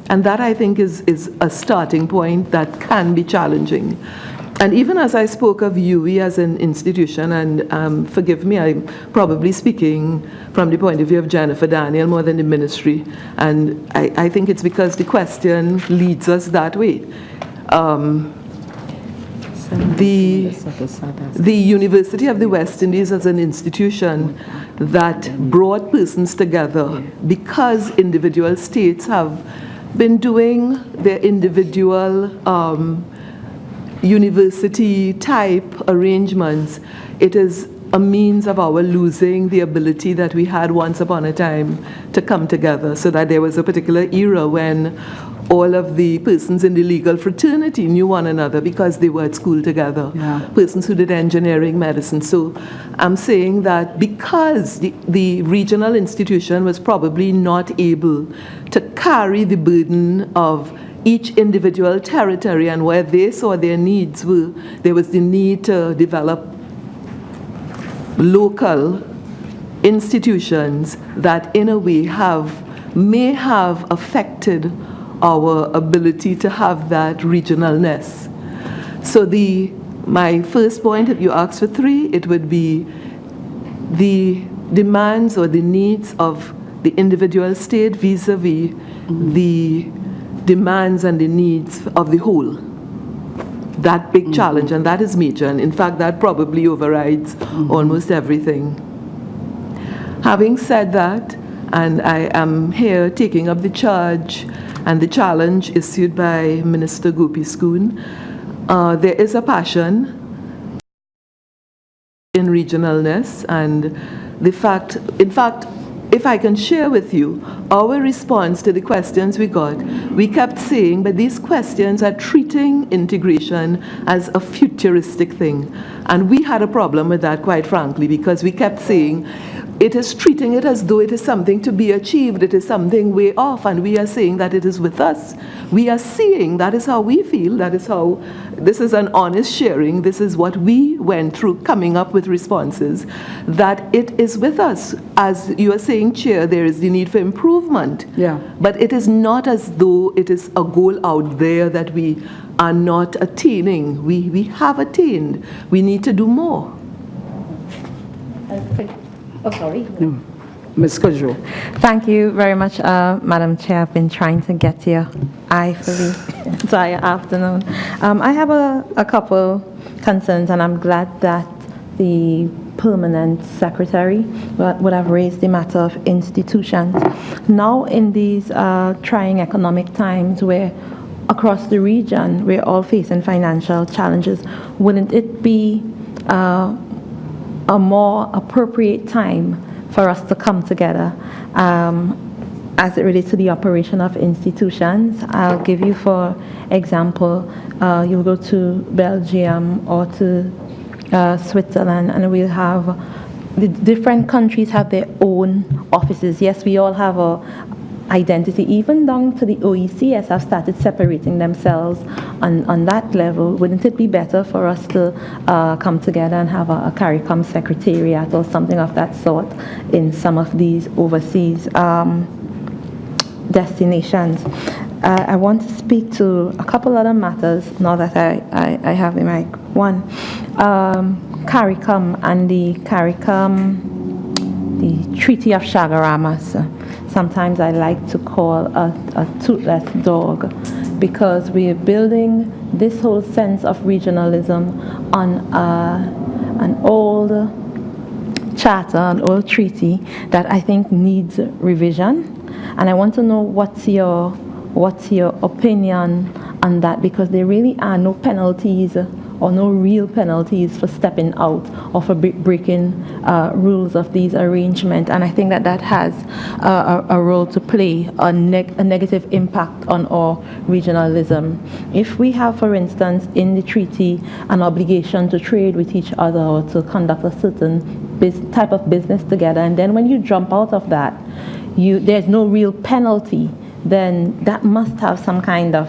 And that, I think, is a starting point that can be challenging. And even as I spoke of UE as an institution, and forgive me, I'm probably speaking from the point of view of Jennifer Daniel more than the ministry, and I think it's because the question leads us that way. The University of the West Indies as an institution that brought persons together because individual states have been doing their individual university type arrangements. It is a means of our losing the ability that we had once upon a time to come together, so that there was a particular era when all of the persons in the legal fraternity knew one another because they were at school together. Yeah. Persons who did engineering, medicine. So I'm saying that because the regional institution was probably not able to carry the burden of each individual territory, and where they saw their needs were, there was the need to develop local institutions that in a way may have affected our ability to have that regionalness. So my first point, if you ask for 3, it would be the demands or the needs of the individual state vis-a-vis the demands and the needs of the whole. That big challenge, and that is major, and in fact that probably overrides almost everything. Having said that, and I am here taking up the charge and the challenge issued by Minister Gopi Skoon, there is a passion in regionalness, and in fact, if I can share with you our response to the questions we got, we kept saying, but these questions are treating integration as a futuristic thing. And we had a problem with that, quite frankly, because we kept saying, it is treating it as though it is something to be achieved, it is something way off, and we are saying that it is with us. We are seeing, that is how we feel, that is how, this is an honest sharing, this is what we went through coming up with responses, that it is with us. As you are saying, Chair, there is the need for improvement. Yeah. But it is not as though it is a goal out there that we are not attaining. We have attained. We need to do more. Oh, sorry. Ms. Kojo. Thank you very much, Madam Chair. I've been trying to get here for the entire afternoon. I have a couple concerns, and I'm glad that the permanent secretary would have raised the matter of institutions. Now, in these trying economic times where across the region we're all facing financial challenges, wouldn't it be a more appropriate time for us to come together as it relates to the operation of institutions? I'll give you, for example, you'll go to Belgium or to Switzerland, and we'll have the different countries have their own offices. Yes, we all have a identity, even down to the OECS have started separating themselves on that level. Wouldn't it be better for us to come together and have a Caricom secretariat or something of that sort in some of these overseas destinations? I want to speak to a couple other matters now that I have the mic. One, Caricom and the Treaty of Chagaramas. Sometimes I like to call a toothless dog, because we are building this whole sense of regionalism on an old charter, an old treaty that I think needs revision. And I want to know what's your opinion on that, because there really are no penalties or no real penalties for stepping out or for breaking rules of these arrangements. And I think that has a role to play, a negative impact on our regionalism. If we have, for instance, in the treaty an obligation to trade with each other or to conduct a certain type of business together, and then when you jump out of that, there's no real penalty, then that must have some kind of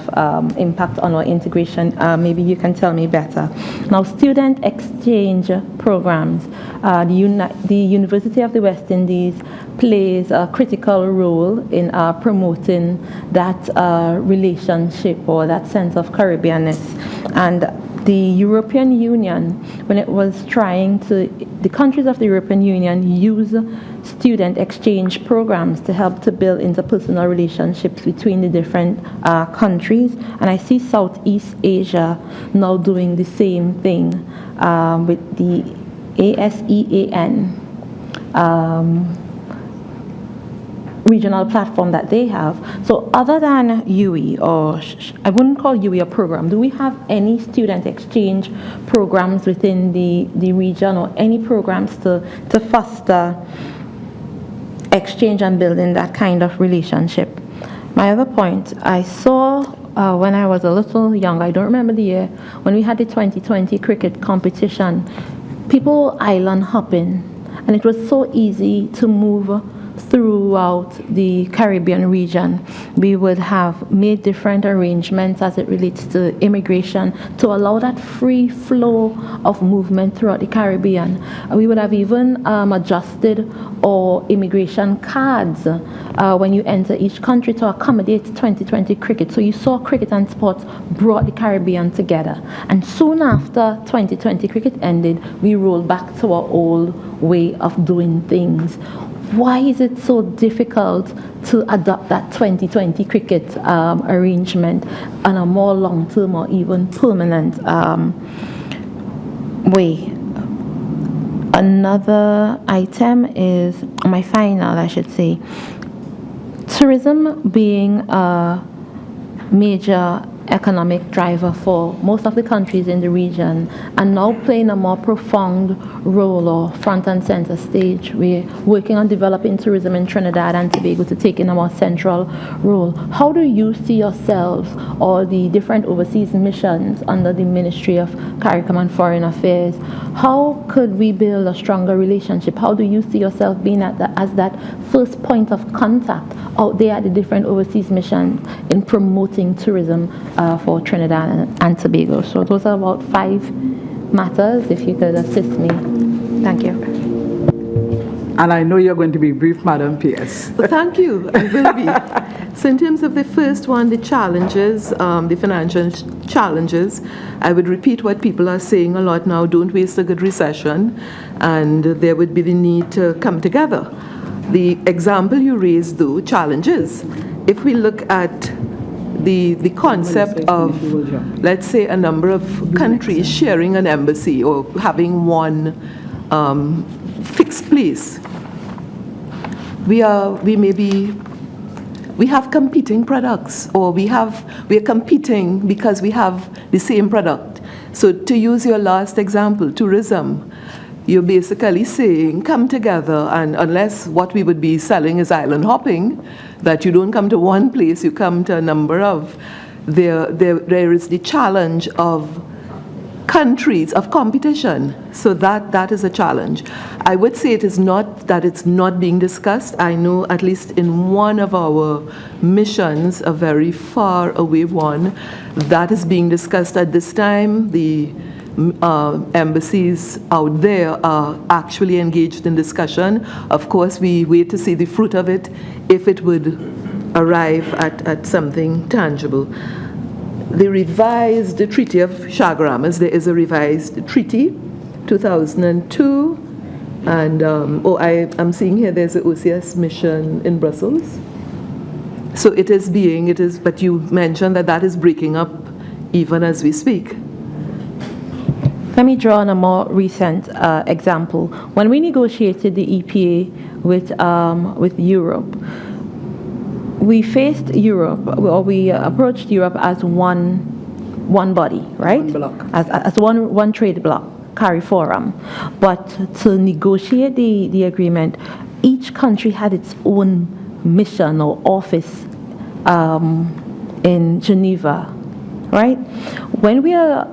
impact on our integration. Maybe you can tell me better. Now, student exchange programs. The University of the West Indies plays a critical role in promoting that relationship or that sense of Caribbeanness. And the European Union, when it was the countries of the European Union use student exchange programs to help to build interpersonal relationships between the different countries. And I see Southeast Asia now doing the same thing with the ASEAN, regional platform that they have. So other than UE, or I wouldn't call UE a program, do we have any student exchange programs within the region, or any programs to foster exchange and building that kind of relationship? My other point, I saw when I was a little young, I don't remember the year, when we had the 2020 cricket competition, people island hopping, and it was so easy to move throughout the Caribbean region. We would have made different arrangements as it relates to immigration to allow that free flow of movement throughout the Caribbean. We would have even adjusted our immigration cards when you enter each country to accommodate 2020 cricket. So you saw cricket and sports brought the Caribbean together. And soon after 2020 cricket ended, we rolled back to our old way of doing things. Why is it so difficult to adopt that 2020 cricket arrangement on a more long-term or even permanent way? Another item is, my final, I should say, tourism being a major economic driver for most of the countries in the region, and now playing a more profound role or front and center stage. We're working on developing tourism in Trinidad and Tobago to take in a more central role. How do you see yourselves, or the different overseas missions under the Ministry of Caricom and Foreign Affairs, how could we build a stronger relationship? How do you see yourself being as that first point of contact out there at the different overseas missions in promoting tourism for Trinidad and Tobago? So those are about 5 matters, if you could assist me. Thank you. And I know you're going to be brief, Madam P.S. Thank you, I will be. So in terms of the first one, the challenges, the financial challenges, I would repeat what people are saying a lot now: don't waste a good recession, and there would be the need to come together. The example you raised, though, challenges. If we look at the concept of, let's say, a number of countries sharing an embassy or having one fixed place, we have competing products, or we are competing because we have the same product. So to use your last example, tourism, you're basically saying, come together, and unless what we would be selling is island hopping, that you don't come to one place, you come to a number of, there is the challenge of countries, of competition. So that is a challenge. I would say it is not that it's not being discussed. I know at least in one of our missions, a very far away one, that is being discussed at this time. The embassies out there are actually engaged in discussion. Of course, we wait to see the fruit of it, if it would arrive at something tangible. The revised Treaty of Chaguaramas, there is a revised treaty, 2002, and I'm seeing here there's an OCS mission in Brussels. So it is, but you mentioned that is breaking up even as we speak. Let me draw on a more recent example. When we negotiated the EPA with Europe, we faced Europe, or we approached Europe as one body, right? One bloc. As one trade bloc, CARIFORUM. But to negotiate the agreement, each country had its own mission or office in Geneva, right? When we are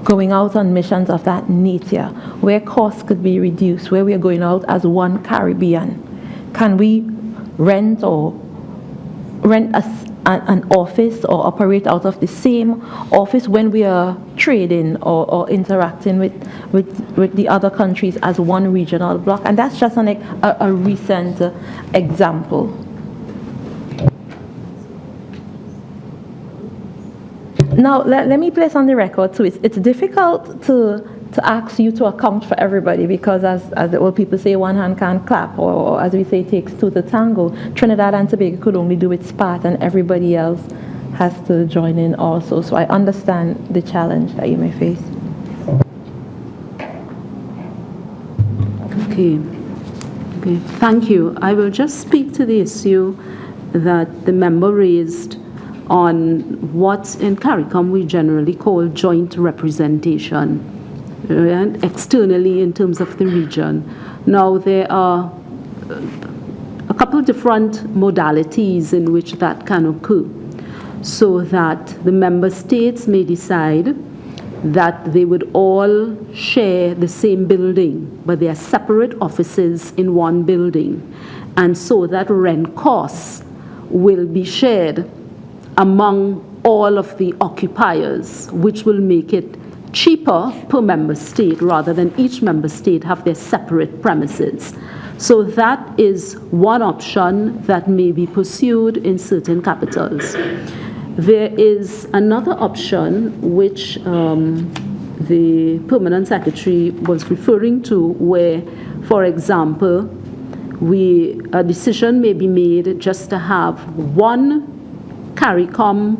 going out on missions of that nature, where costs could be reduced, where we are going out as one Caribbean, can we rent an office or operate out of the same office when we are trading or interacting with the other countries as one regional bloc? And that's just a recent example. Now, let me place on the record too, it's difficult to ask you to account for everybody, because as the old people say, one hand can't clap, or as we say, it takes two to tango. Trinidad and Tobago could only do its part, and everybody else has to join in also. So I understand the challenge that you may face. Okay. Okay, thank you. I will just speak to the issue that the member raised on what in Caricom we generally call joint representation, and externally in terms of the region. Now, there are a couple different modalities in which that can occur, so that the member states may decide that they would all share the same building, but they are separate offices in one building, and so that rent costs will be shared among all of the occupiers, which will make it cheaper per member state rather than each member state have their separate premises. So that is one option that may be pursued in certain capitals. There is another option which the Permanent Secretary was referring to, where, for example, a decision may be made just to have one Caricom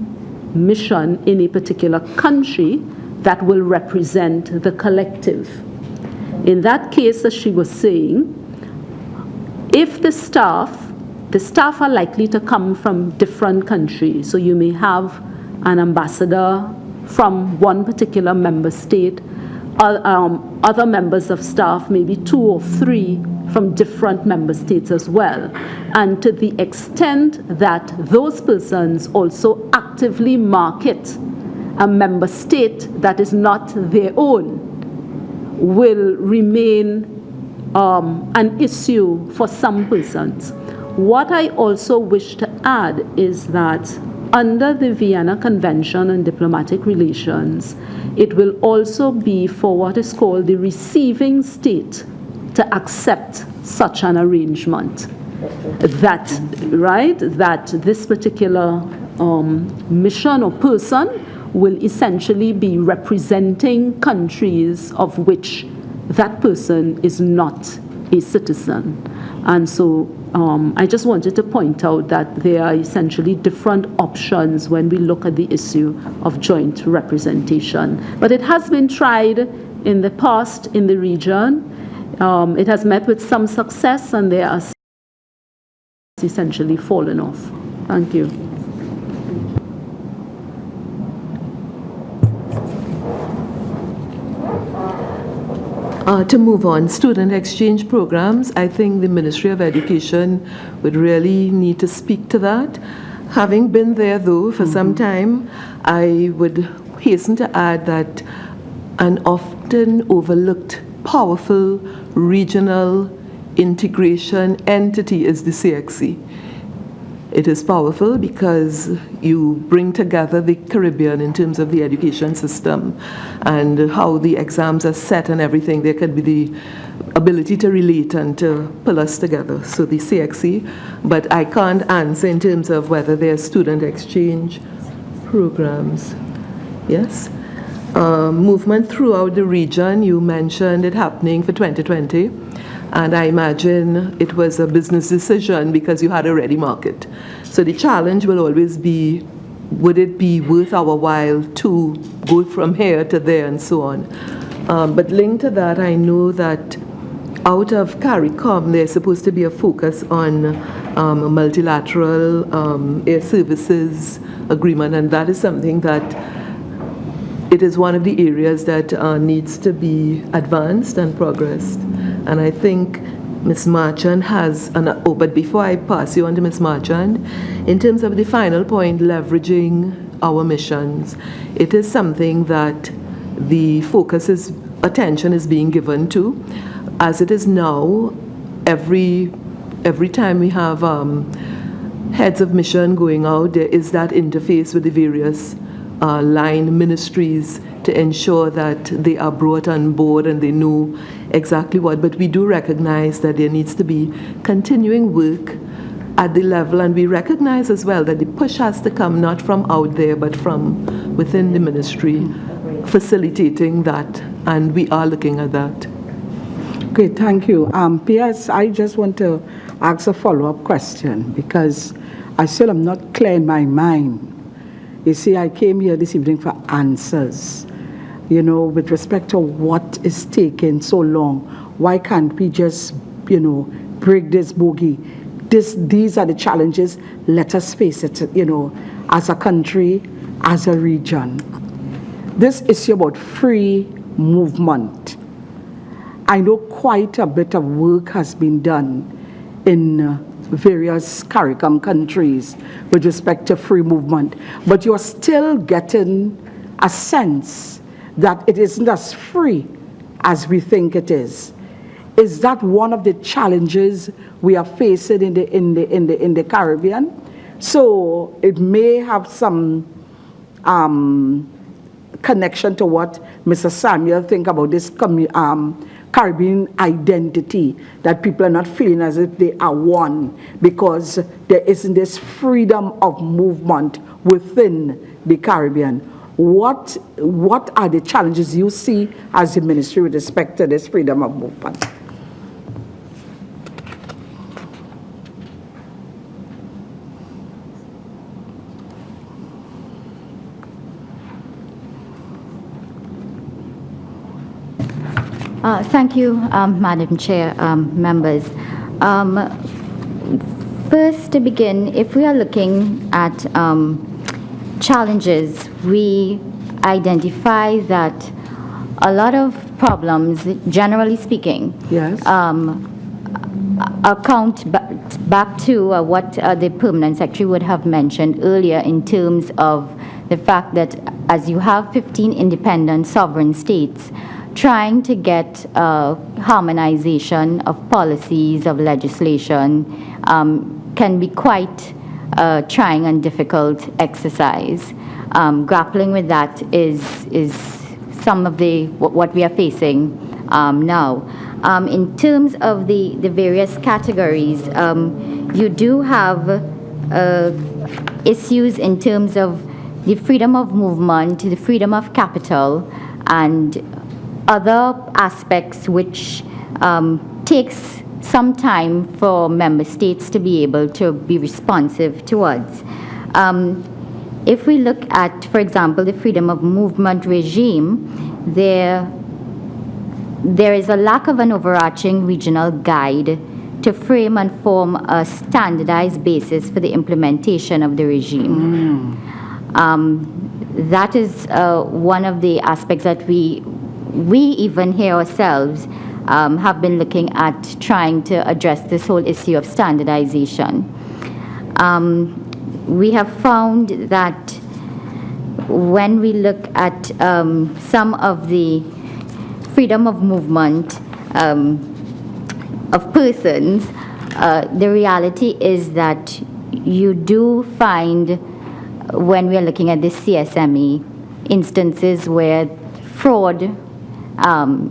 mission in a particular country that will represent the collective. In that case, as she was saying, if the staff are likely to come from different countries. So you may have an ambassador from one particular member state, other members of staff, maybe 2 or 3 from different member states as well. And to the extent that those persons also actively market a member state that is not their own, will remain an issue for some persons. What I also wish to add is that under the Vienna Convention on Diplomatic Relations, it will also be for what is called the receiving state to accept such an arrangement. That this particular mission or person will essentially be representing countries of which that person is not a citizen. And so I just wanted to point out that there are essentially different options when we look at the issue of joint representation. But it has been tried in the past in the region. It has met with some success, and there are essentially fallen off. Thank you. To move on, student exchange programs, I think the Ministry of Education would really need to speak to that. Having been there, though, for some time, I would hasten to add that an often overlooked, powerful regional integration entity is the CXC. It is powerful because you bring together the Caribbean in terms of the education system and how the exams are set and everything. There could be the ability to relate and to pull us together. So the CXC, but I can't answer in terms of whether there's student exchange programs. Yes? Movement throughout the region, you mentioned it happening for 2020. And I imagine it was a business decision because you had a ready market. So the challenge will always be, would it be worth our while to go from here to there and so on? But linked to that, I know that out of Caricom, there's supposed to be a focus on a multilateral air services agreement, and that is something that it is one of the areas that needs to be advanced and progressed. And I think Ms. Marchand has, but before I pass you on to Ms. Marchand, in terms of the final point, leveraging our missions, it is something that the attention is being given to. As it is now, every time we have heads of mission going out, there is that interface with the various line ministries to ensure that they are brought on board and they know exactly what. But we do recognize that there needs to be continuing work at the level, and we recognize as well that the push has to come not from out there but from within the ministry, facilitating that, and we are looking at that. Great, thank you. P.S., I just want to ask a follow-up question because I still am not clear in my mind. You see, I came here this evening for answers, with respect to what is taking so long. Why can't we just, break this bogey. These are the challenges. Let us face it, as a country, as a region. This issue about free movement. I know quite a bit of work has been done in various Caricom countries with respect to free movement, but you're still getting a sense that it isn't as free as we think it is. Is that one of the challenges we are facing in the Caribbean? So it may have some connection to what Mr. Samuel think about this Caribbean identity, that people are not feeling as if they are one because there isn't this freedom of movement within the Caribbean. What are the challenges you see as the ministry with respect to this freedom of movement? Thank you, Madam Chair, members. First, to begin, if we are looking at challenges, we identify that a lot of problems, generally speaking, Yes. Account back to what the Permanent Secretary would have mentioned earlier in terms of the fact that as you have 15 independent sovereign states, trying to get harmonization of policies, of legislation, can be quite trying and difficult exercise. Grappling with that is some of what we are facing now. In terms of the various categories, you do have issues in terms of the freedom of movement, the freedom of capital, and other aspects which takes some time for member states to be able to be responsive towards. If we look at, for example, the freedom of movement regime, there is a lack of an overarching regional guide to frame and form a standardized basis for the implementation of the regime. That is one of the aspects that we even here ourselves have been looking at trying to address this whole issue of standardization. We have found that when we look at some of the freedom of movement of persons, the reality is that you do find, when we are looking at the CSME, instances where fraud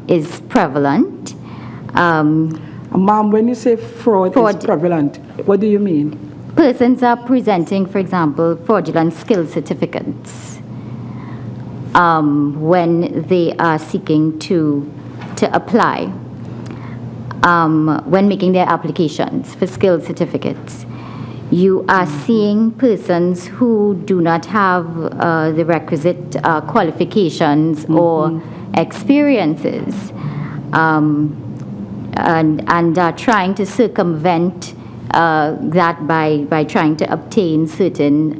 is prevalent. Ma'am, when you say fraud is prevalent, what do you mean? Persons are presenting, for example, fraudulent skill certificates when they are seeking to apply, when making their applications for skill certificates. You are seeing persons who do not have the requisite qualifications or experiences and are trying to circumvent that by trying to obtain certain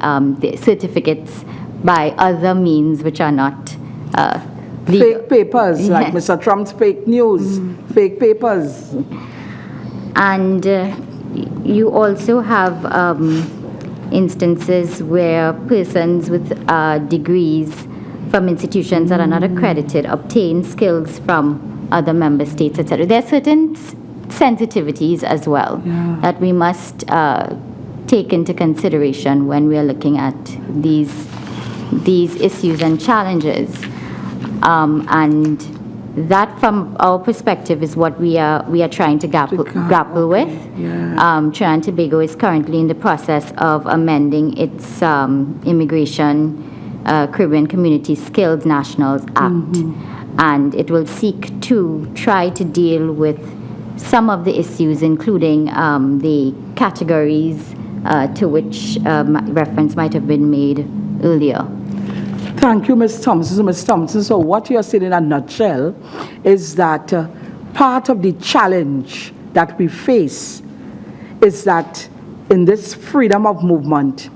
certificates by other means which are not legal. Fake papers, Yes. like Mr. Trump's fake news, fake papers. And you also have instances where persons with degrees from institutions that are not accredited obtain skills from other member states, etc. There are certain sensitivities as well that we must take into consideration when we are looking at these issues and challenges. And that, from our perspective, is what we are trying to grapple with. Trinidad and Tobago is currently in the process of amending its Immigration Caribbean Community Skills Nationals Act, and it will seek to try to deal with some of the issues, including the categories to which reference might have been made earlier. Thank you, Ms. Thompson. Ms. Thompson, so what you're saying in a nutshell is that part of the challenge that we face is that in this freedom of movement,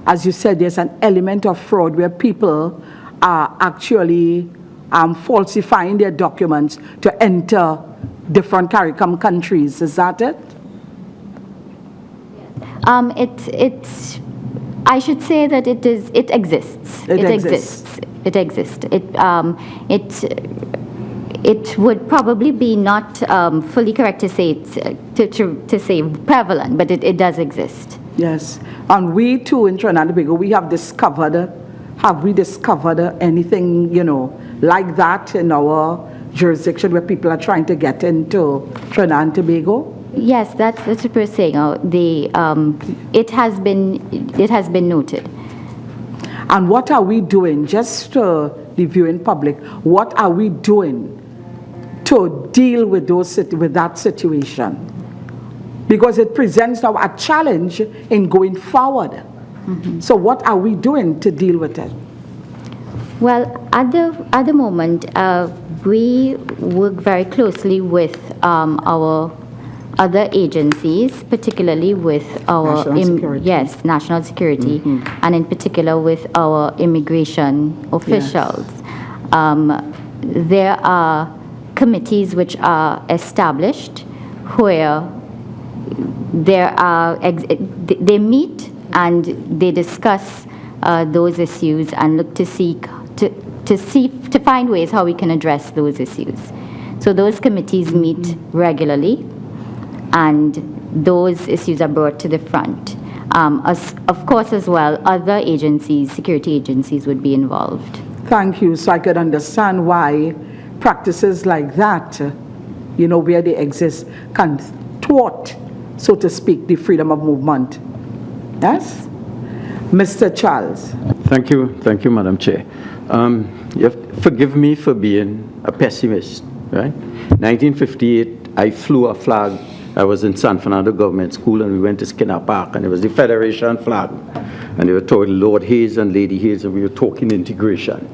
as you said, there's an element of fraud where people are actually falsifying their documents to enter different Caricom countries. Is that it? I should say that it exists. It exists. It exists. It would probably be not fully correct to say to say prevalent, but it does exist. Yes. And we too in Trinidad and Tobago, we have discovered anything, like that in our jurisdiction where people are trying to get into Trinidad and Tobago? Yes, that's what we're saying. It has been noted. And what are we doing, just to the viewing public, what are we doing to deal with that situation? Because it presents now a challenge in going forward. Mm-hmm. So what are we doing to deal with it? Well, at the moment, we work very closely with our other agencies, particularly with our national security, mm-hmm. and in particular with our immigration officials. Yes. There are committees which are established where they meet and they discuss those issues and look to find ways how we can address those issues. So those committees meet regularly, and those issues are brought to the front. Of course, as well, other agencies, security agencies, would be involved. Thank you. So I could understand why practices like that, where they exist, can thwart, so to speak, the freedom of movement. Yes? Mr. Charles. Thank you, Madam Chair. Forgive me for being a pessimist, right? 1958, I flew a flag. I was in San Fernando Government School, and we went to Skinner Park, and it was the Federation flag. And they were told Lord Hayes and Lady Hayes, and we were talking integration.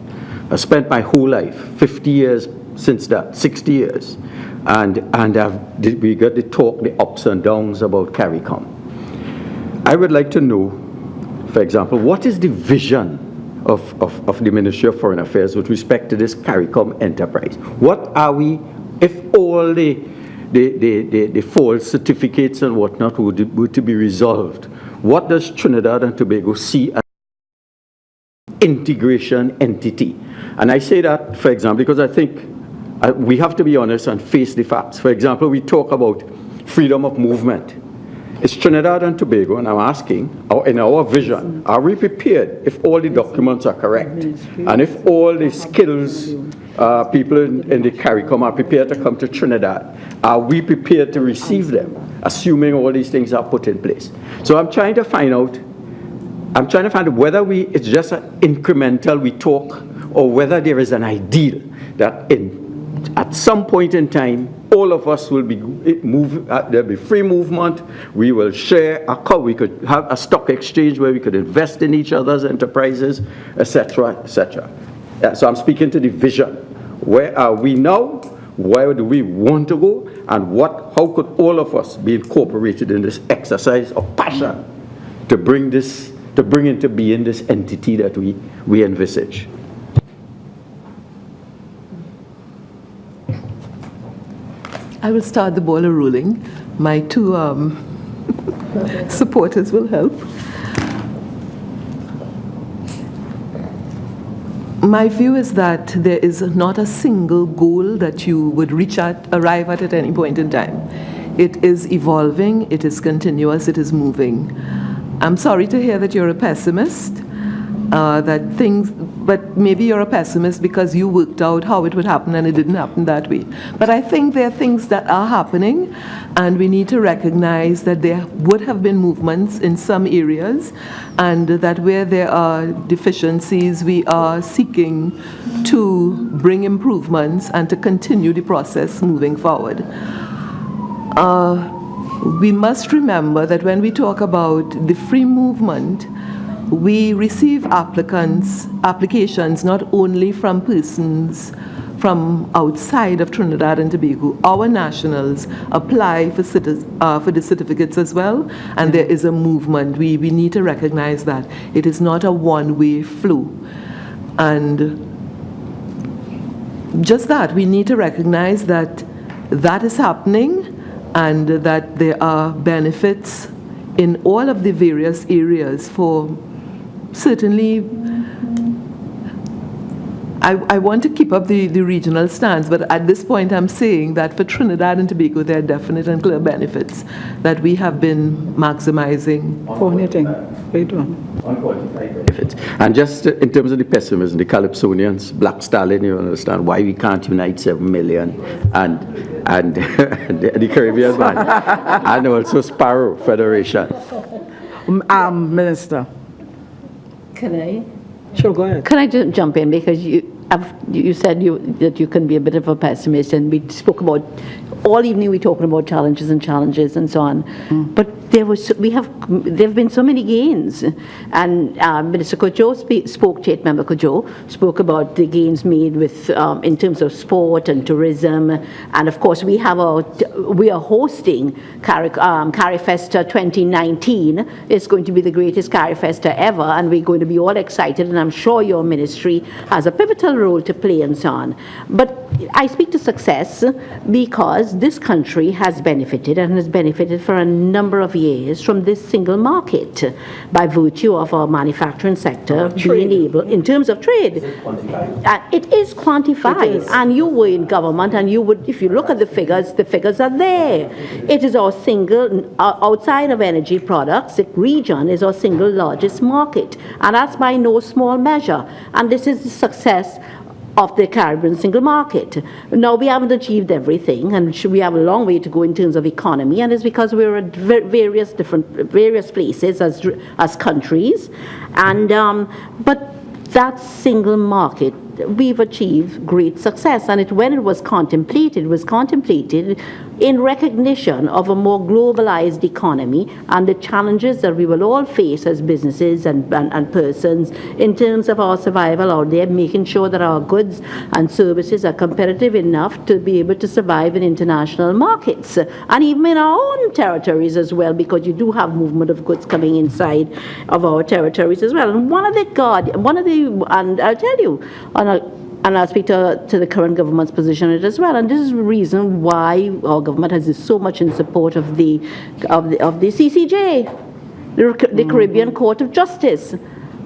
I spent my whole life, 50 years since that, 60 years, and we got to talk the ups and downs about Caricom. I would like to know, for example, what is the vision of the Ministry of Foreign Affairs with respect to this Caricom enterprise? What are we, if all the false certificates and whatnot were to be resolved, what does Trinidad and Tobago see as integration entity? And I say that, for example, because I think we have to be honest and face the facts. For example, we talk about freedom of movement. It's Trinidad and Tobago, and I'm asking, in our vision, are we prepared if all the documents are correct? And if all the skills people in the Caricom are prepared to come to Trinidad, are we prepared to receive them, assuming all these things are put in place? So I'm trying to find out whether it's just an incremental we talk, or whether there is an ideal that at some point in time, all of us will be there'll be free movement. We will share we could have a stock exchange where we could invest in each other's enterprises, etc., etc. So I'm speaking to the vision. Where are we now? Where do we want to go? And how could all of us be incorporated in this exercise of passion to bring into being this entity that we envisage? I will start the ball rolling. My two supporters will help. My view is that there is not a single goal that you would arrive at any point in time. It is evolving, it is continuous, it is moving. I'm sorry to hear that you're a pessimist, but maybe you're a pessimist because you worked out how it would happen and it didn't happen that way. But I think there are things that are happening, and we need to recognize that there would have been movements in some areas, and that where there are deficiencies, we are seeking to bring improvements and to continue the process moving forward. We must remember that when we talk about the free movement, we receive applications not only from persons from outside of Trinidad and Tobago, our nationals apply for the certificates as well, and there is a movement. We need to recognize that it is not a one-way flow. And just that, we need to recognize that that is happening and that there are benefits in all of the various areas for certainly. I want to keep up the regional stance, but at this point I'm saying that for Trinidad and Tobago there are definite and clear benefits that we have been maximizing. Benefits. And just in terms of the pessimism, the Calypsonians, Black Stallion, you understand why we can't unite 7 million and the Caribbean man, and also Sparrow Federation. Minister. Can I? Sure, go ahead. Can I just jump in, because you said that you can be a bit of a pessimist, and we spoke about all evening. We're talking about challenges and so on. But there have been so many gains, and Minister Kojo spoke. State Member Kojo spoke about the gains made with in terms of sport and tourism, and of course we are hosting Carifesta 2019. It's going to be the greatest Carifesta ever, and we're going to be all excited. And I'm sure your ministry has a pivotal role to play and so on. But I speak to success because this country has benefited and has benefited for a number of years from this single market by virtue of our manufacturing sector being able, in terms of trade. It is quantified, and you were in government, and you would, if you look at the figures are there. It is our single, outside of energy products, the region is our single largest market, and that's by no small measure. And this is the success of the Caribbean single market. Now, we haven't achieved everything, and we have a long way to go in terms of economy, and it's because we're at various places as countries, and but that single market, we've achieved great success, and when it was contemplated in recognition of a more globalized economy and the challenges that we will all face as businesses and persons in terms of our survival out there, making sure that our goods and services are competitive enough to be able to survive in international markets, and even in our own territories as well, because you do have movement of goods coming inside of our territories as well. And and I'll tell you, and I'll speak to the current government's position on it as well. And this is the reason why our government has so much in support of the CCJ, the Caribbean Court of Justice.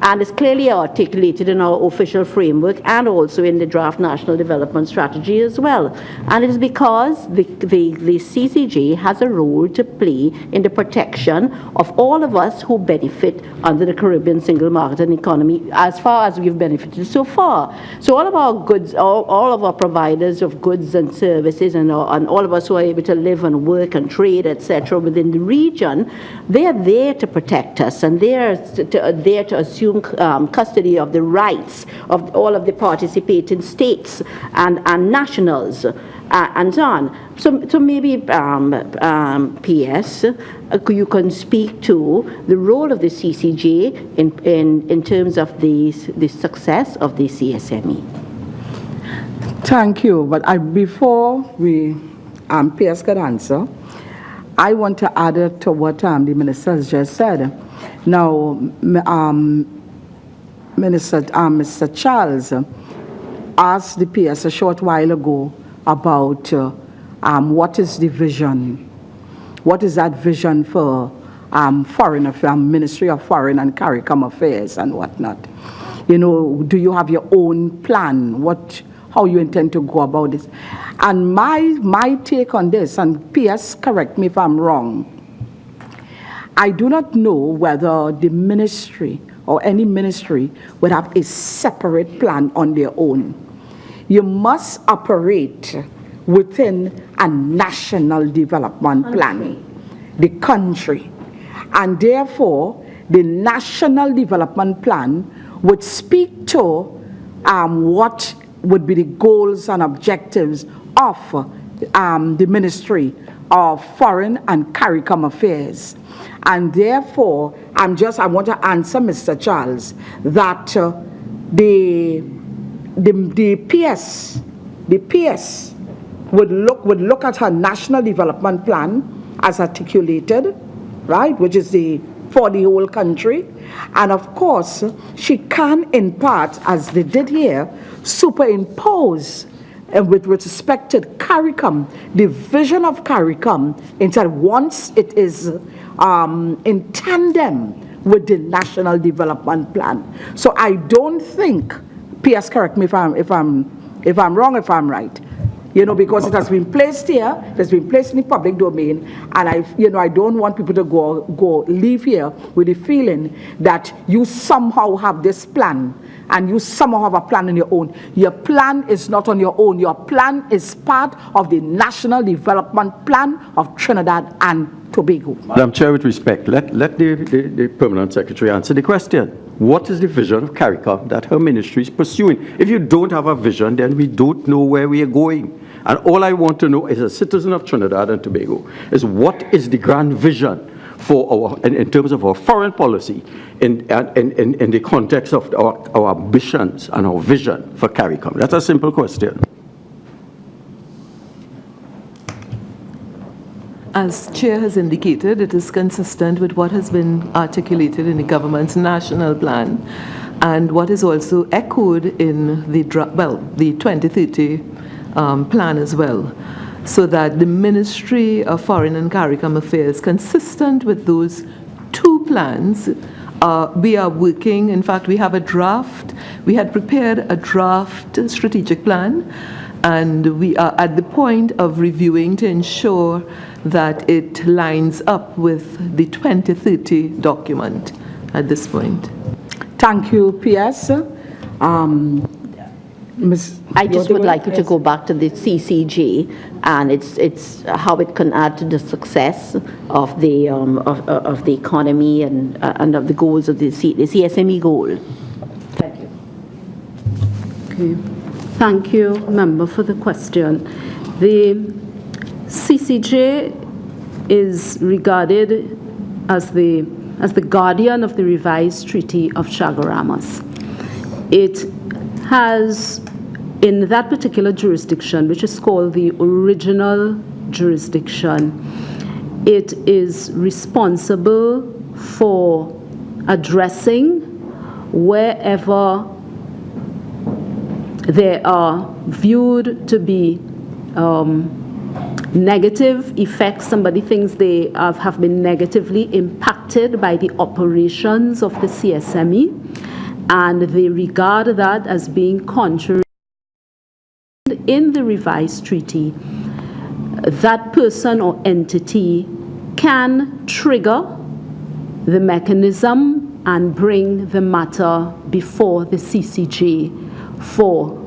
And it's clearly articulated in our official framework and also in the draft National Development Strategy as well. And it is because the CCJ has a role to play in the protection of all of us who benefit under the Caribbean single market and economy, as far as we've benefited so far. So all of our goods, all of our providers of goods and services, and all of us who are able to live and work and trade, etc., within the region, they are there to protect us, and they are there to assume custody of the rights of all of the participating states and nationals and so on. So maybe PS, you can speak to the role of the CCJ in terms of the success of the CSME. Thank you. But before PS could answer, I want to add to what the minister has just said. Now, Mr. Charles asked the PS a short while ago about what is the vision, what is that vision for Ministry of Foreign and Caricom Affairs and whatnot. You know, do you have your own plan? How you intend to go about this? And my take on this, and PS, correct me if I'm wrong, I do not know whether the ministry or any ministry would have a separate plan on their own. You must operate within a national development plan, the country. And therefore, the national development plan would speak to what would be the goals and objectives of the Ministry of Foreign and Caricom Affairs. And therefore, I want to answer Mr. Charles that the PS the PS would look at her national development plan as articulated, right, which is for the whole country. And of course, she can, in part, as they did here, superimpose with respect to Caricom, the vision of Caricom, until once it is in tandem with the National Development Plan. So I don't think, PS, correct me if I'm wrong, if I'm right, because it has been placed here, it has been placed in the public domain, and I don't want people to leave here with the feeling that you somehow have this plan, and you somehow have a plan on your own. Your plan is not on your own. Your plan is part of the National Development Plan of Trinidad and Tobago. Madam Chair, with respect, let the Permanent Secretary answer the question. What is the vision of Caricom that her ministry is pursuing? If you don't have a vision, then we don't know where we are going. And all I want to know as a citizen of Trinidad and Tobago is what is the grand vision for in terms of our foreign policy in the context of our ambitions and our vision for Caricom. That's a simple question. As Chair has indicated, it is consistent with what has been articulated in the government's national plan and what is also echoed in the 2030 plan as well, so that the Ministry of Foreign and Caricom Affairs, consistent with those two plans, we are working. In fact, we have a draft. We had prepared a draft strategic plan, and we are at the point of reviewing to ensure that it lines up with the 2030 document at this point. Thank you, PS. I just would like you to go back to the CCG and it's how it can add to the success of the economy and of the goals of the CSME goal. Thank you. Okay. Thank you, member, for the question. The CCJ is regarded as the guardian of the revised Treaty of Chaguaramas. It has, in that particular jurisdiction, which is called the original jurisdiction, it is responsible for addressing wherever there are viewed to be negative effects. Somebody thinks they have been negatively impacted by the operations of the CSME, and they regard that as being contrary in the revised treaty. That person or entity can trigger the mechanism and bring the matter before the CCJ for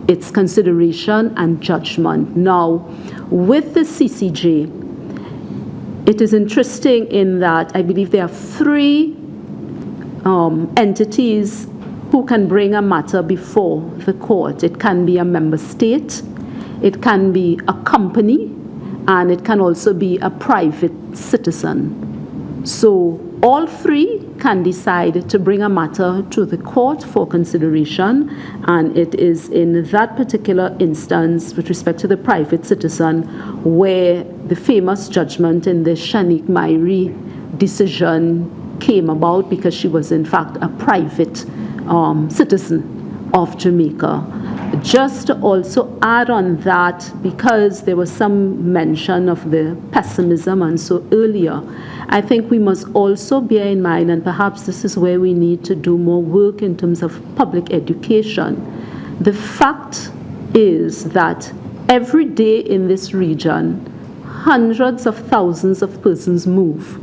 its consideration and judgment. Now, with the CCJ, it is interesting in that I believe there are three entities who can bring a matter before the court. It can be a member state, it can be a company, and it can also be a private citizen. So all three can decide to bring a matter to the court for consideration, and it is in that particular instance with respect to the private citizen where the famous judgment in the Shanique Mairi decision came about, because she was in fact a private citizen of Jamaica. Just to also add on that, because there was some mention of the pessimism and so earlier, I think we must also bear in mind, and perhaps this is where we need to do more work in terms of public education. The fact is that every day in this region, hundreds of thousands of persons move.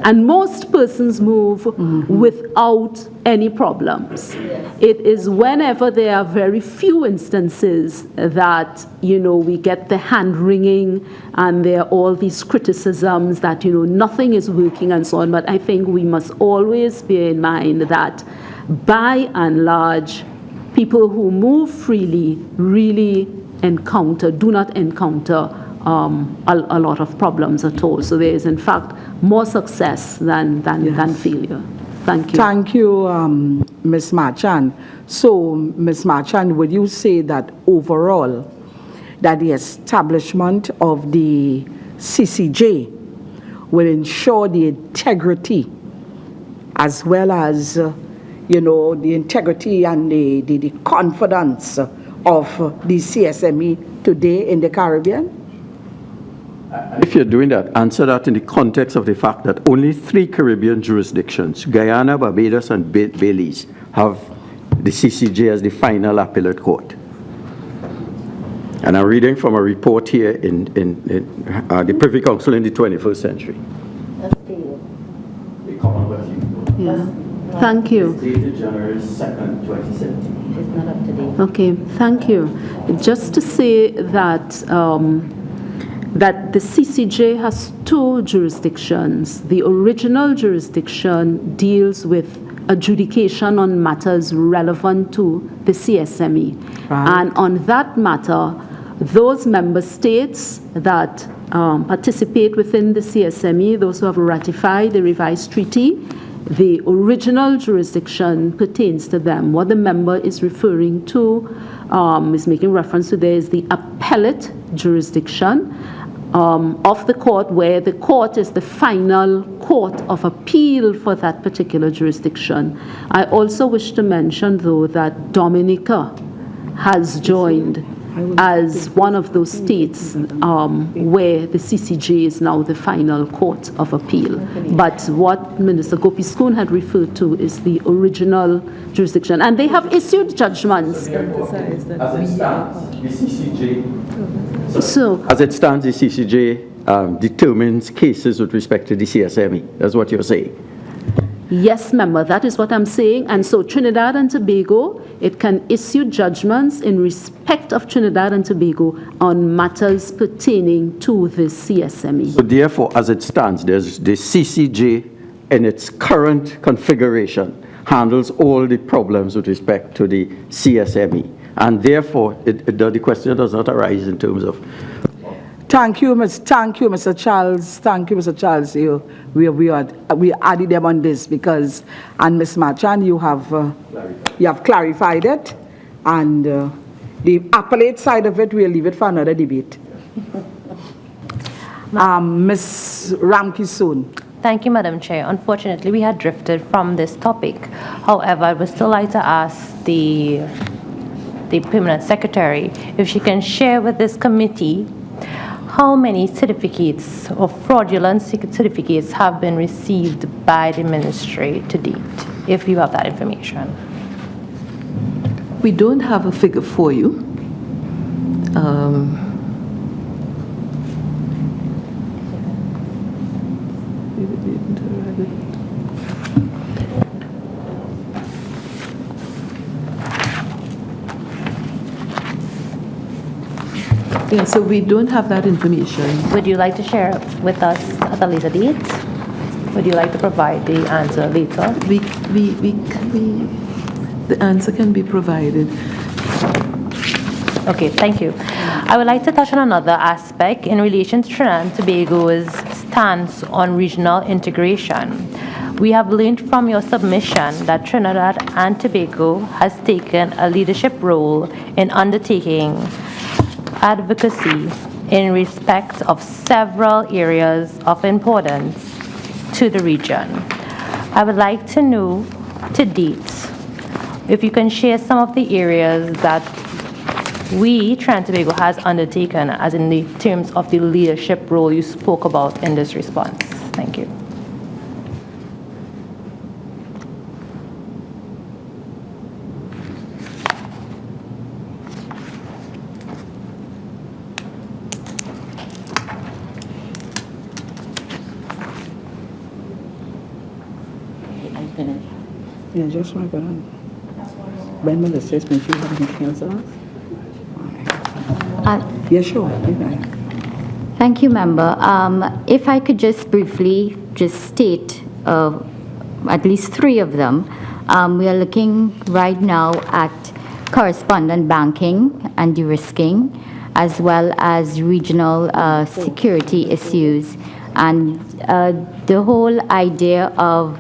And most persons move without any problems. It is whenever there are very few instances that, we get the hand-wringing and there are all these criticisms that, nothing is working and so on. But I think we must always bear in mind that, by and large, people who move freely really do not encounter a lot of problems at all. So there is, in fact, more success than failure. Thank you. Thank you, Ms. Marchand. So, Ms. Marchand, would you say that overall, that the establishment of the CCJ will ensure the integrity as well as, the integrity and the confidence of the CSME today in the Caribbean? If you're doing that, answer that in the context of the fact that only 3 Caribbean jurisdictions, Guyana, Barbados, and Belize, have the CCJ as the final appellate court. And I'm reading from a report here in the Privy Council in the 21st century. The Commonwealth. Yeah. Thank you. Dated January 2nd, 2017. It's not up to date. Okay, thank you. Just to say that that the CCJ has 2 jurisdictions. The original jurisdiction deals with adjudication on matters relevant to the CSME. Right. And on that matter, those member states that participate within the CSME, those who have ratified the revised treaty, the original jurisdiction pertains to them. What the member is referring to, is making reference to there, is the appellate jurisdiction of the court, where the court is the final court of appeal for that particular jurisdiction. I also wish to mention, though, that Dominica has joined as one of those states where the CCJ is now the final court of appeal. But what Minister Gopi Skoon had referred to is the original jurisdiction. And they have issued judgments. As it stands, the CCJ. So, As it stands, the CCJ determines cases with respect to the CSME. That's what you're saying. yes, member, that is what I'm saying. And so Trinidad and Tobago, it can issue judgments in respect of Trinidad and Tobago on matters pertaining to the CSME. So therefore, as it stands, there's the CCJ in its current configuration handles all the problems with respect to the CSME. And therefore, the question does not arise in terms of... Thank you, Mr. Charles. Thank you, Mr. Charles. We added them on this because, and Ms. Machan, you have clarified it, and the appellate side of it, we'll leave it for another debate. Ms. Ramkisoon. Thank you, Madam Chair. Unfortunately, we had drifted from this topic. However, I would still like to ask the Permanent Secretary if she can share with this committee how many certificates or fraudulent certificates have been received by the ministry to date, if you have that information. We don't have a figure for you. Yeah, so we don't have that information. Would you like to share it with us at a later date? Would you like to provide the answer later? The answer can be provided. Okay, thank you. I would like to touch on another aspect in relation to Trinidad and Tobago's stance on regional integration. We have learned from your submission that Trinidad and Tobago has taken a leadership role in undertaking advocacy in respect of several areas of importance to the region. I would like to know to date if you can share some of the areas that we, Trinidad and Tobago, has undertaken as in the terms of the leadership role you spoke about in this response. Thank you. Yeah, just want to go on. When Melissa says, make sure you have anything else to ask? Yeah, sure. Okay. Thank you, Member. If I could just briefly state at least 3 of them. We are looking right now at correspondent banking and de-risking, as well as regional security issues, and the whole idea of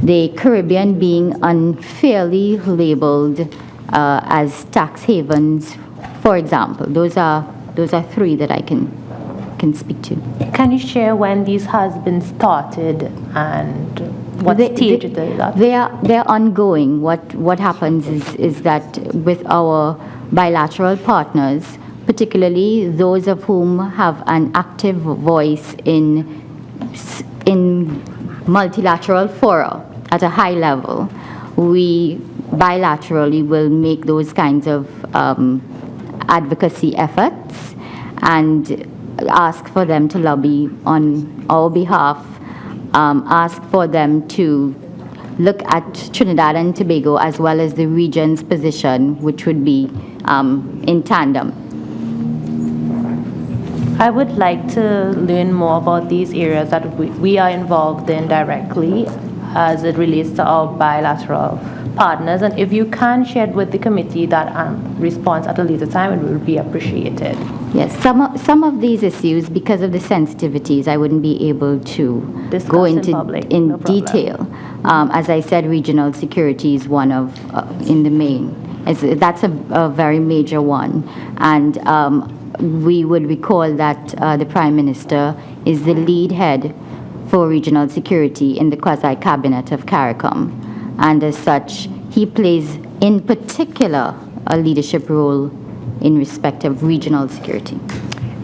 the Caribbean being unfairly labeled as tax havens For example, those are three that I can speak to. Can you share when these has been started and what stage it is at? They're ongoing. What happens is that with our bilateral partners, particularly those of whom have an active voice in multilateral fora at a high level, we bilaterally will make those kinds of advocacy efforts and ask for them to lobby on our behalf, ask for them to look at Trinidad and Tobago as well as the region's position, which would be in tandem. I would like to learn more about these areas that we are involved in directly as it relates to our bilateral partners. And if you can share with the committee that response at a later time, it would be appreciated. Yes, some of these issues, because of the sensitivities, I wouldn't be able to Discuss go into in public, in no problem. detail. As I said, regional security is one of, in the main, that's a very major one. And we would recall that the Prime Minister is the lead head for regional security in the quasi-cabinet of Caricom. And as such, he plays in particular a leadership role in respect of regional security.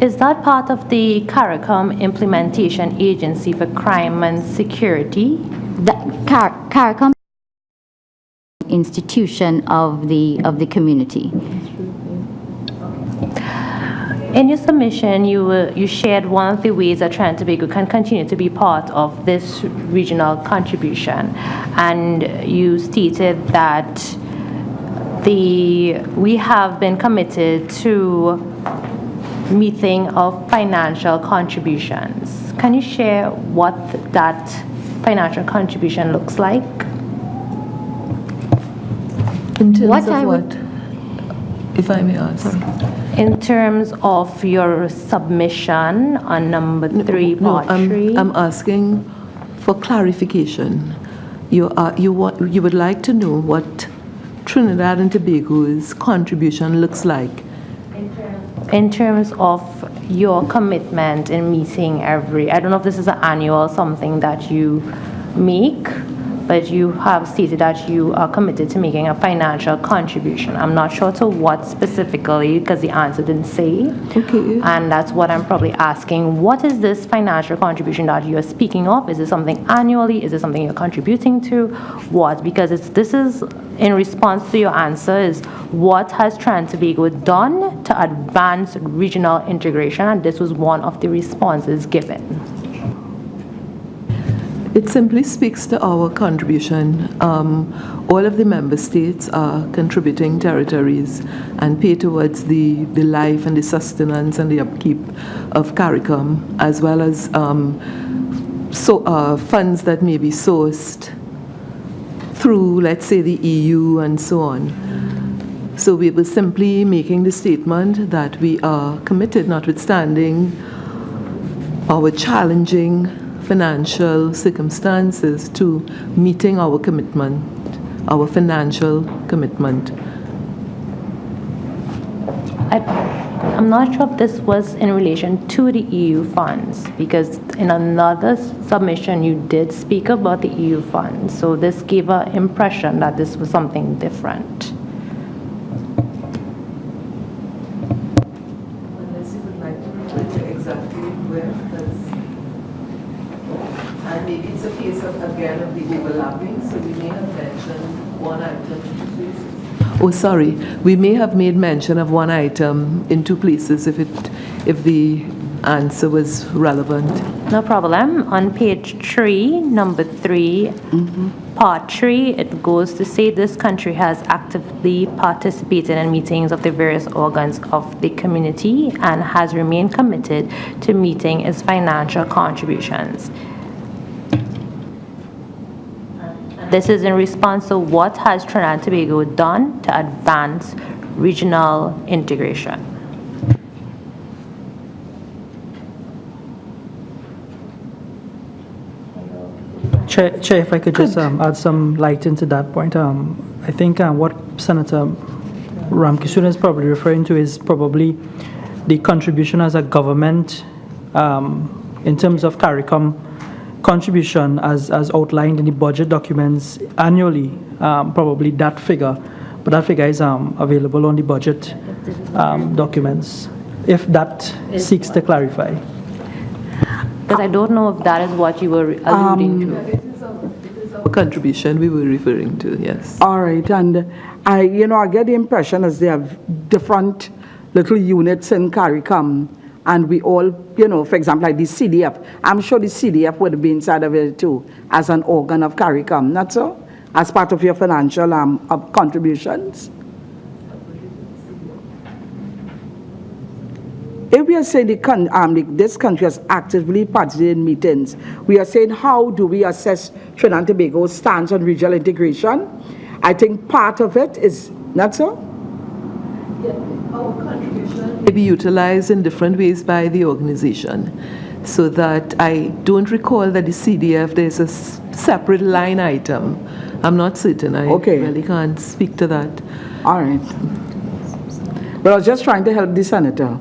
Is that part of the Caricom Implementation Agency for Crime and Security? The Caricom institution of the community. In your submission, you shared one of the ways that Trinidad and Tobago can continue to be part of this regional contribution, and you stated that we have been committed to meeting of financial contributions. Can you share what that financial contribution looks like? In terms What of I what? would- If I may ask. In terms of your submission on number 3, part 3. I'm asking for clarification. You would like to know what Trinidad and Tobago's contribution looks like. In terms of your commitment in meeting I don't know if this is an annual something that you make, but you have stated that you are committed to making a financial contribution. I'm not sure to what specifically, because the answer didn't say. Okay. And that's what I'm probably asking. What is this financial contribution that you are speaking of? Is it something annually? Is it something you're contributing to? What? Because this is in response to your answer is what has Trinidad and Tobago done to advance regional integration? And this was one of the responses given. It simply speaks to our contribution. All of the member states are contributing territories and pay towards the life and the sustenance and the upkeep of Caricom, as well as funds that may be sourced through, let's say, the EU and so on. So we were simply making the statement that we are committed, notwithstanding our challenging financial circumstances, to meeting our commitment, our financial commitment. I'm not sure if this was in relation to the EU funds, because in another submission you did speak about the EU funds, so this gave an impression that this was something different. Unless you would like to refer to exactly where, and maybe it's a case of, again, of the overlapping, so we may have mentioned one item in 2 places. Oh, sorry, we may have made mention of one item in 2 places if the answer was relevant. No problem. On page 3, number 3, part 3, it goes to say this country has actively participated in meetings of the various organs of the community and has remained committed to meeting its financial contributions. This is in response to what has Trinidad and Tobago done to advance regional integration. Chair, if I could just add some light into that point. I think what Senator Ramkisoon is probably referring to is probably the contribution as a government in terms of Caricom contribution as outlined in the budget documents annually, probably that figure. But that figure is available on the budget documents, if that seeks to clarify. Because I don't know if that is what you were alluding to. Contribution we were referring to, yes. All right, and I get the impression as they have different little units in Caricom, and we all, for example, like the CDF, I'm sure the CDF would be inside of it too, as an organ of Caricom, not so? As part of your financial contributions? If we are saying this country has actively participated in meetings, we are saying how do we assess Trinidad and Tobago's stance on regional integration? I think part of it is, not so? Our contribution may be utilized in different ways by the organization, so that I don't recall that the CDF, there's a separate line item. I'm not certain. I really can't speak to that. All right. But I was just trying to help the senator.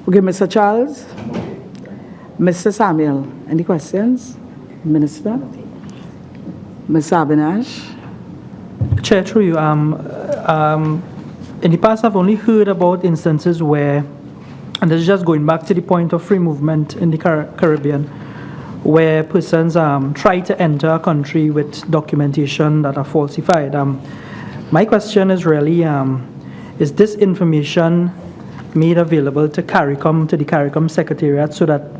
Okay, Mr. Charles, Mr. Samuel, any questions? Minister? Ms. Abinash? Chair, through you, in the past I've only heard about instances where, and this is just going back to the point of free movement in the Caribbean, where persons try to enter a country with documentation that are falsified. My question is really, is this information made available to Caricom, to the Caricom Secretariat, so that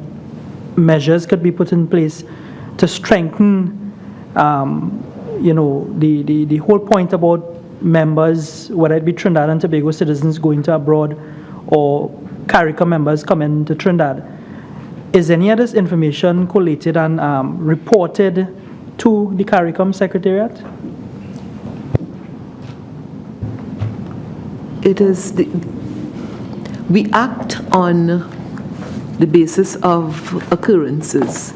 measures could be put in place to strengthen, the whole point about members, whether it be Trinidad and Tobago citizens going to abroad or Caricom members coming to Trinidad? Is any of this information collated and reported to the Caricom Secretariat? It is we act on the basis of occurrences.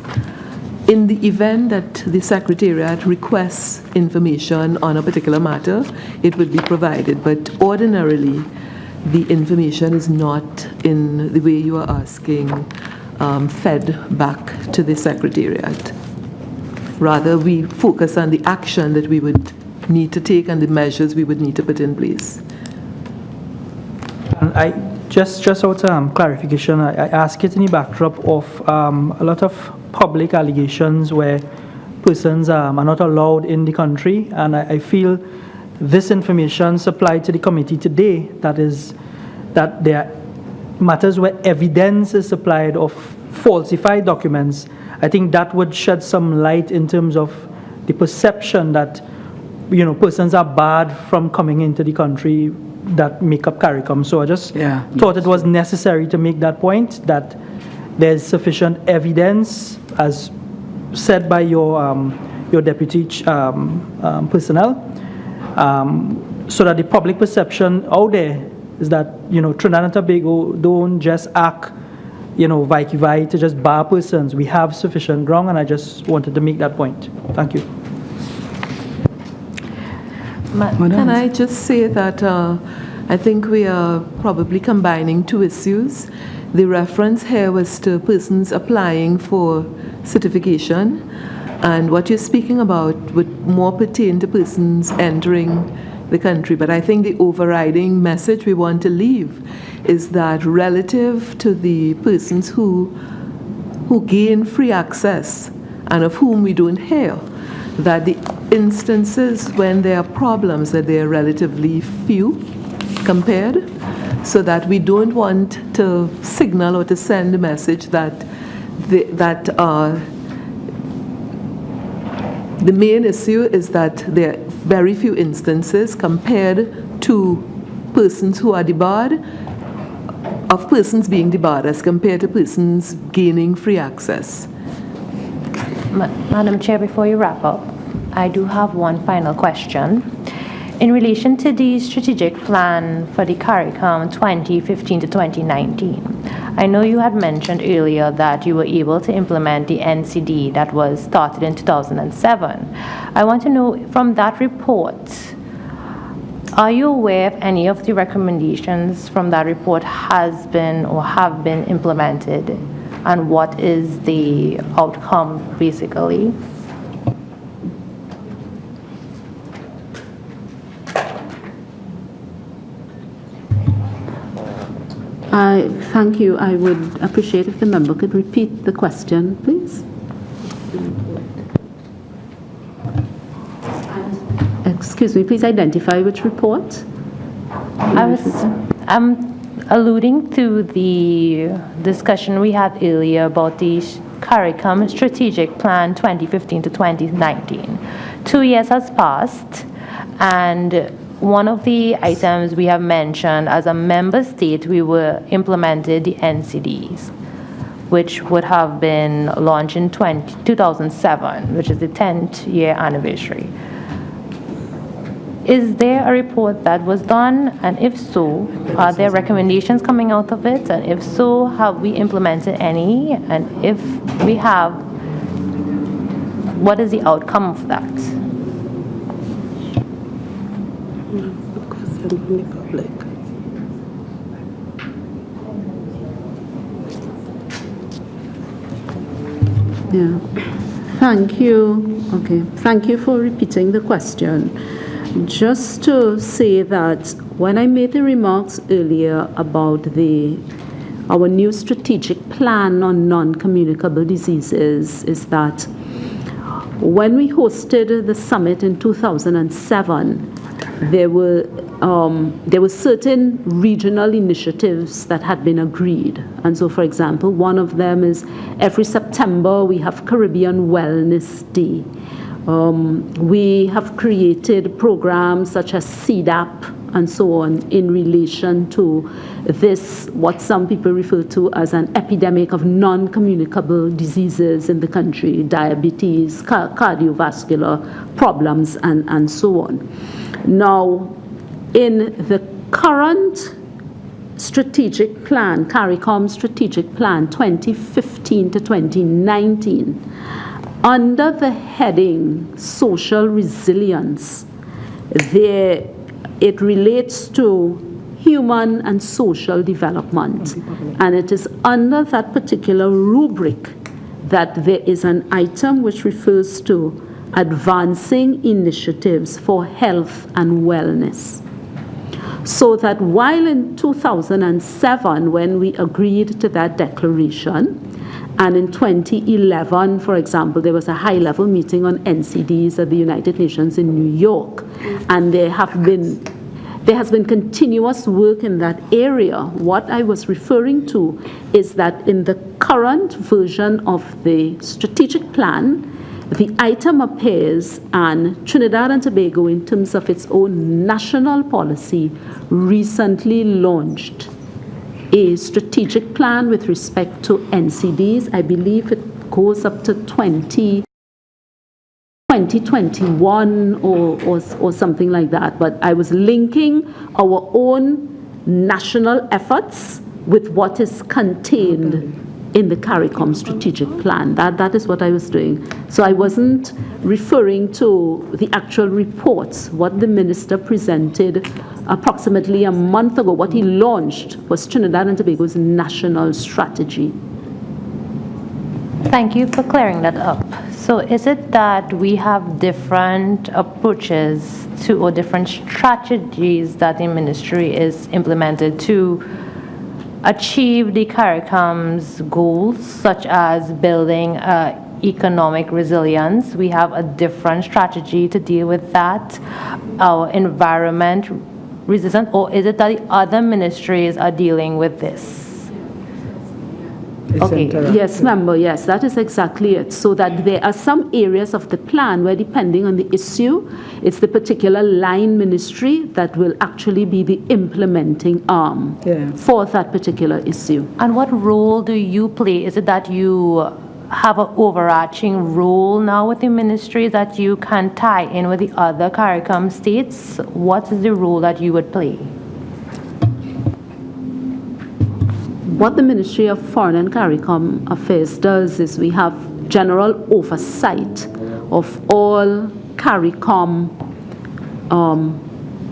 In the event that the Secretariat requests information on a particular matter, it would be provided, but ordinarily the information is not in the way you are asking fed back to the Secretariat. Rather, we focus on the action that we would need to take and the measures we would need to put in place. I just out clarification, I ask it in the backdrop of a lot of public allegations where persons are not allowed in the country, and I feel this information supplied to the committee today, that there are matters where evidence is supplied of falsified documents. I think that would shed some light in terms of the perception that persons are barred from coming into the country that make up Caricom. So I just thought it was necessary to make that point, that there's sufficient evidence, as said by your deputy personnel, so that the public perception out there is that Trinidad and Tobago don't just act vai to just bar persons. We have sufficient ground, and I just wanted to make that point. Thank you. Can I just say that I think we are probably combining two issues. The reference here was to persons applying for certification, and what you're speaking about would more pertain to persons entering the country. But I think the overriding message we want to leave is that relative to the persons who gain free access and of whom we don't hear, that the instances when there are problems, that they are relatively few compared, so that we don't want to signal or to send a message that the main issue is that there are very few instances compared to persons who are debarred, of persons being debarred as compared to persons gaining free access. Madam Chair, before you wrap up, I do have one final question. In relation to the strategic plan for the Caricom 2015 to 2019, I know you had mentioned earlier that you were able to implement the NCD that was started in 2007. I want to know, from that report, are you aware if any of the recommendations from that report has been or have been implemented, and what is the outcome basically? Thank you. I would appreciate if the member could repeat the question, please. Excuse me, please identify which report. I'm alluding to the discussion we had earlier about the Caricom Strategic Plan 2015 to 2019. 2 years has passed, and one of the items we have mentioned as a member state, we were implemented the NCDs, which would have been launched in 2007, which is the 10th year anniversary. Is there a report that was done? And if so, are there recommendations coming out of it? And if so, have we implemented any? And if we have, what is the outcome of that? Yeah. Thank you. Okay. Thank you for repeating the question. Just to say that when I made the remarks earlier about our new strategic plan on non-communicable diseases, is that when we hosted the summit in 2007, there were certain regional initiatives that had been agreed. And so, for example, one of them is every September we have Caribbean Wellness Day. We have created programs such as CDAP and so on in relation to this, what some people refer to as an epidemic of non-communicable diseases in the country, diabetes, cardiovascular problems, and so on. Now, in the current strategic plan, Caricom strategic plan 2015 to 2019, under the heading social resilience, it relates to human and social development. And it is under that particular rubric that there is an item which refers to advancing initiatives for health and wellness. So that while in 2007, when we agreed to that declaration, and in 2011, for example, there was a high-level meeting on NCDs at the United Nations in New York, and there has been continuous work in that area. What I was referring to is that in the current version of the strategic plan, the item appears, and Trinidad and Tobago, in terms of its own national policy, recently launched a strategic plan with respect to NCDs. I believe it goes up to 2021 or something like that. But I was linking our own national efforts with what is contained in the Caricom strategic plan. That is what I was doing. So I wasn't referring to the actual reports. What the minister presented approximately a month ago, what he launched was Trinidad and Tobago's national strategy. Thank you for clearing that up. So is it that we have different approaches to, or different strategies that the ministry is implemented to achieve the Caricom's goals, such as building economic resilience? We have a different strategy to deal with that. Our environment resistance, or is it that the other ministries are dealing with this? Okay. Yes, member, yes, that is exactly it. So that there are some areas of the plan where, depending on the issue, it's the particular line ministry that will actually be the implementing arm for that particular issue. And what role do you play? Is it that you have an overarching role now with the ministry that you can tie in with the other Caricom states? What is the role that you would play? what the Ministry of Foreign and Caricom Affairs does is we have general oversight of all CARICOM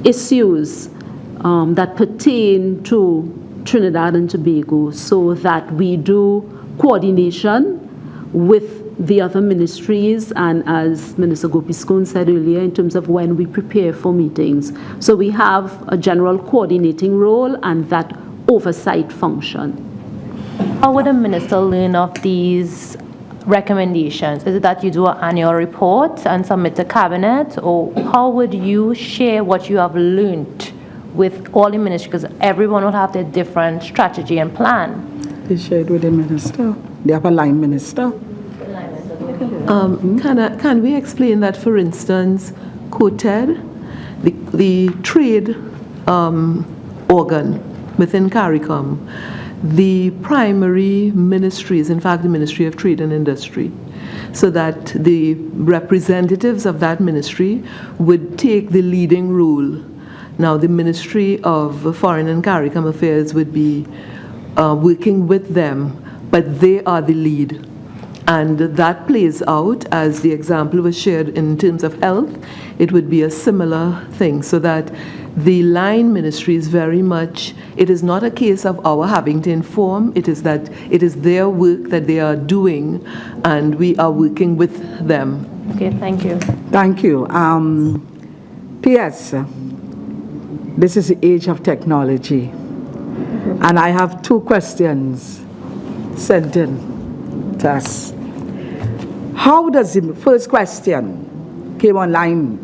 issues that pertain to Trinidad and Tobago, so that we do coordination with the other ministries, and as Minister Gopiskun said earlier, in terms of when we prepare for meetings. So we have a general coordinating role and that oversight function. How would a minister learn of these recommendations? Is it that you do an annual report and submit to cabinet, or how would you share what you have learned with all the ministries? Because everyone will have their different strategy and plan. They shared with the minister, the upper line minister. Can we explain that, for instance, COTED, the trade organ within CARICOM, the primary ministry is in fact the Ministry of Trade and Industry, so that the representatives of that ministry would take the leading role. Now, the Ministry of Foreign and CARICOM Affairs would be working with them, but they are the lead. And that plays out, as the example was shared in terms of health, it would be a similar thing, so that the line ministry is very much, it is not a case of our having to inform, it is that it is their work that they are doing, and we are working with them. Okay, thank you. Thank you. P.S. This is the age of technology, and I have two questions sent in to us. How does the first question came online?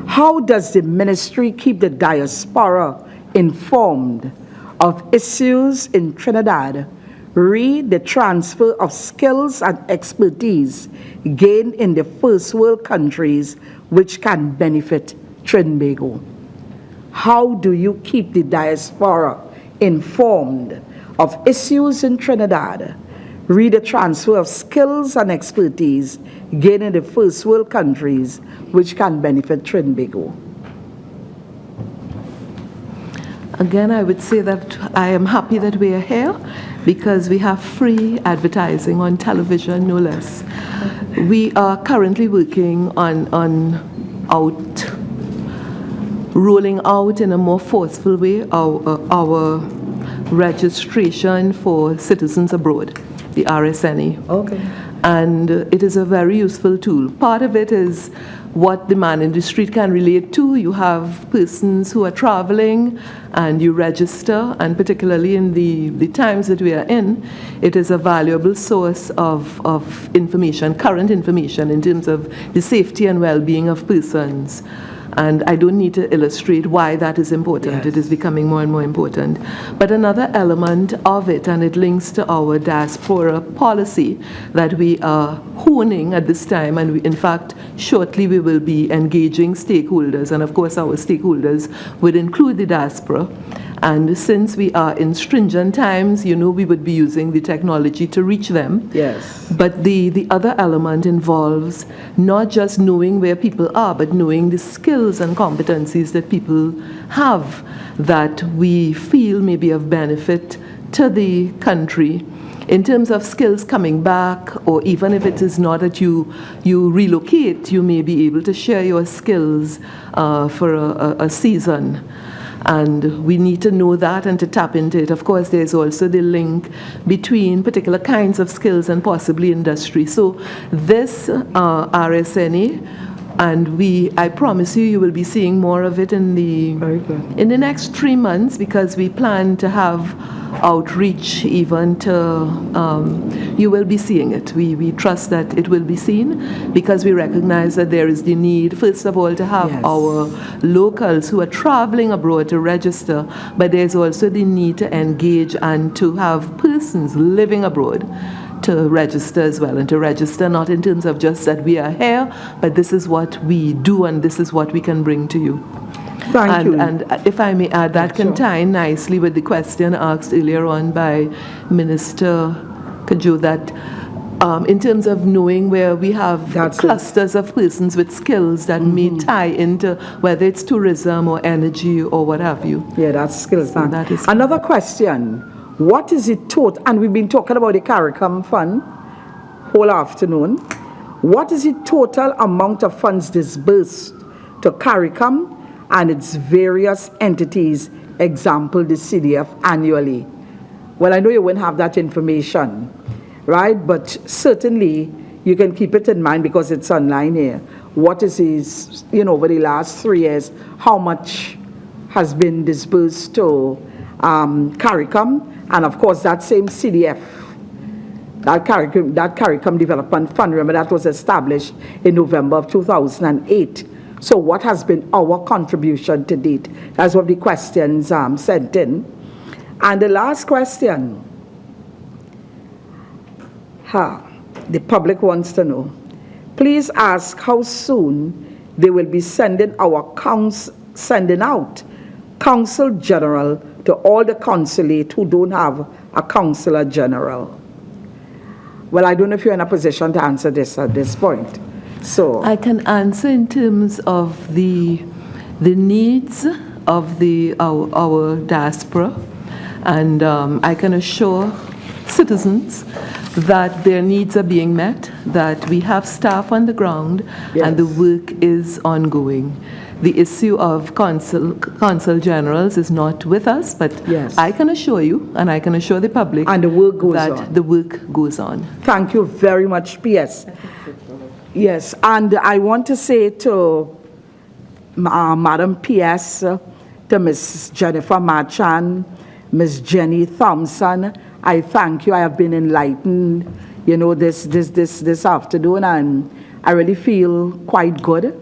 How does the ministry keep the diaspora informed of issues in Trinidad? Read the transfer of skills and expertise gained in the first world countries which can benefit Trinbago. How do you keep the diaspora informed of issues in Trinidad? Read the transfer of skills and expertise gained in the first world countries which can benefit Trinbago. Again, I would say that I am happy that we are here because we have free advertising on television, no less. We are currently working on rolling out in a more forceful way our registration for citizens abroad, the RSNE. Okay. And it is a very useful tool. Part of it is what the man in the street can relate to. You have persons who are traveling and you register, and particularly in the times that we are in, it is a valuable source of information, current information in terms of the safety and well-being of persons. And I don't need to illustrate why that is important. Yes. It is becoming more and more important. But another element of it, and it links to our diaspora policy that we are honing at this time, and in fact, shortly we will be engaging stakeholders, and of course our stakeholders would include the diaspora. And since we are in stringent times, you know, we would be using the technology to reach them. Yes. But the other element involves not just knowing where people are, but knowing the skills and competencies that people have that we feel may be of benefit to the country. In terms of skills coming back, or even if it is not that you relocate, you may be able to share your skills for a season. And we need to know that and to tap into it. Of course, there's also the link between particular kinds of skills and possibly industry. So this RSNA, and I promise you will be seeing more of it in the next 3 months, because we plan to have outreach even to, you will be seeing it. We trust that it will be seen, because we recognize that there is the need, first of all, to have our locals who are traveling abroad to register, but there's also the need to engage and to have persons living abroad to register as well, and to register not in terms of just that we are here, but this is what we do and this is what we can bring to you. Thank you. And if I may add, that can tie in nicely with the question asked earlier on by Minister Kajou, that in terms of knowing where we have clusters of persons with skills that may tie into whether it's tourism or energy or what have you. Yeah, that's skills. So that is another question. what is it total, and we've been talking about the Caricom fund whole afternoon, what is the total amount of funds disbursed to Caricom and its various entities, example the CDF annually? Well, I know you won't have that information, right? But certainly you can keep it in mind because it's online here. What is his, over the last 3 years, how much has been disbursed to Caricom, and of course that same CDF, that Caricom Development Fund, remember that was established in November of 2008. So what has been our contribution to date? That's what the questions sent in. And the last question, the public wants to know, please ask how soon they will be sending out Consul General to all the consulate who don't have a Consular General. Well, I don't know if you're in a position to answer this at this point. So I can answer in terms of the needs of our diaspora, and I can assure citizens that their needs are being met, that we have staff on the ground, and the work is ongoing. The issue of consul generals is not with us, but I can assure you, and I can assure the public, and the work goes that on. the work goes on. Thank you very much, PS. Yes, and I want to say to Madam PS, to Ms. Jennifer Marchand, Ms. Jenny Thompson, I thank you. I have been enlightened, this afternoon, and I really feel quite good.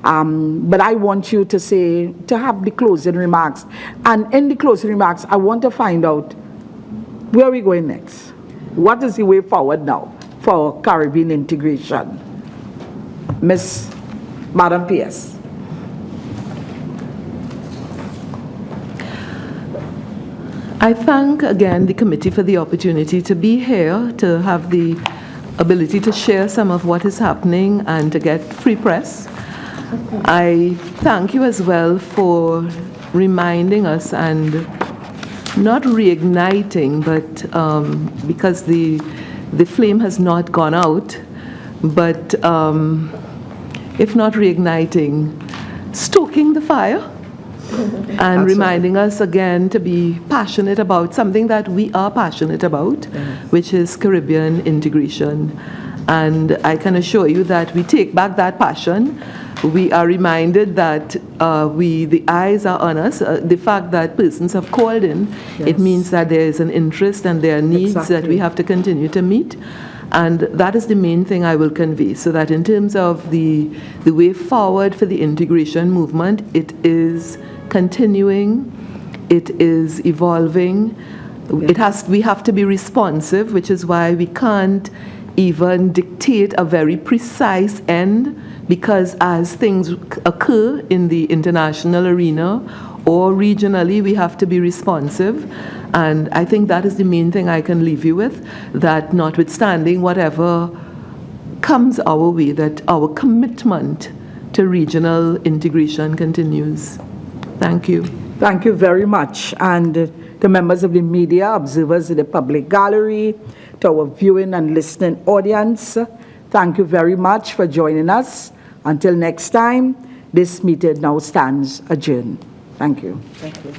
But I want you to have the closing remarks. And in the closing remarks, I want to find out where are we going next? What is the way forward now for Caribbean integration? Madam PS. I thank again the committee for the opportunity to be here, to have the ability to share some of what is happening and to get free press. I thank you as well for reminding us and not reigniting, but because the flame has not gone out, but if not reigniting, stoking the fire. And reminding us again to be passionate about something that we are passionate about, which is Caribbean integration. And I can assure you that we take back that passion. We are reminded that the eyes are on us. The fact that persons have called in, it means that there is an interest and there are needs that we have to continue to meet. And that is the main thing I will convey, so that in terms of the way forward for the integration movement, it is continuing, it is evolving. We have to be responsive, which is why we can't even dictate a very precise end, because as things occur in the international arena or regionally, we have to be responsive. And I think that is the main thing I can leave you with, that notwithstanding whatever comes our way, that our commitment to regional integration continues. Thank you. Thank you very much. And the members of the media, observers in the public gallery, to our viewing and listening audience, thank you very much for joining us. Until next time, this meeting now stands adjourned. Thank you. Thank you.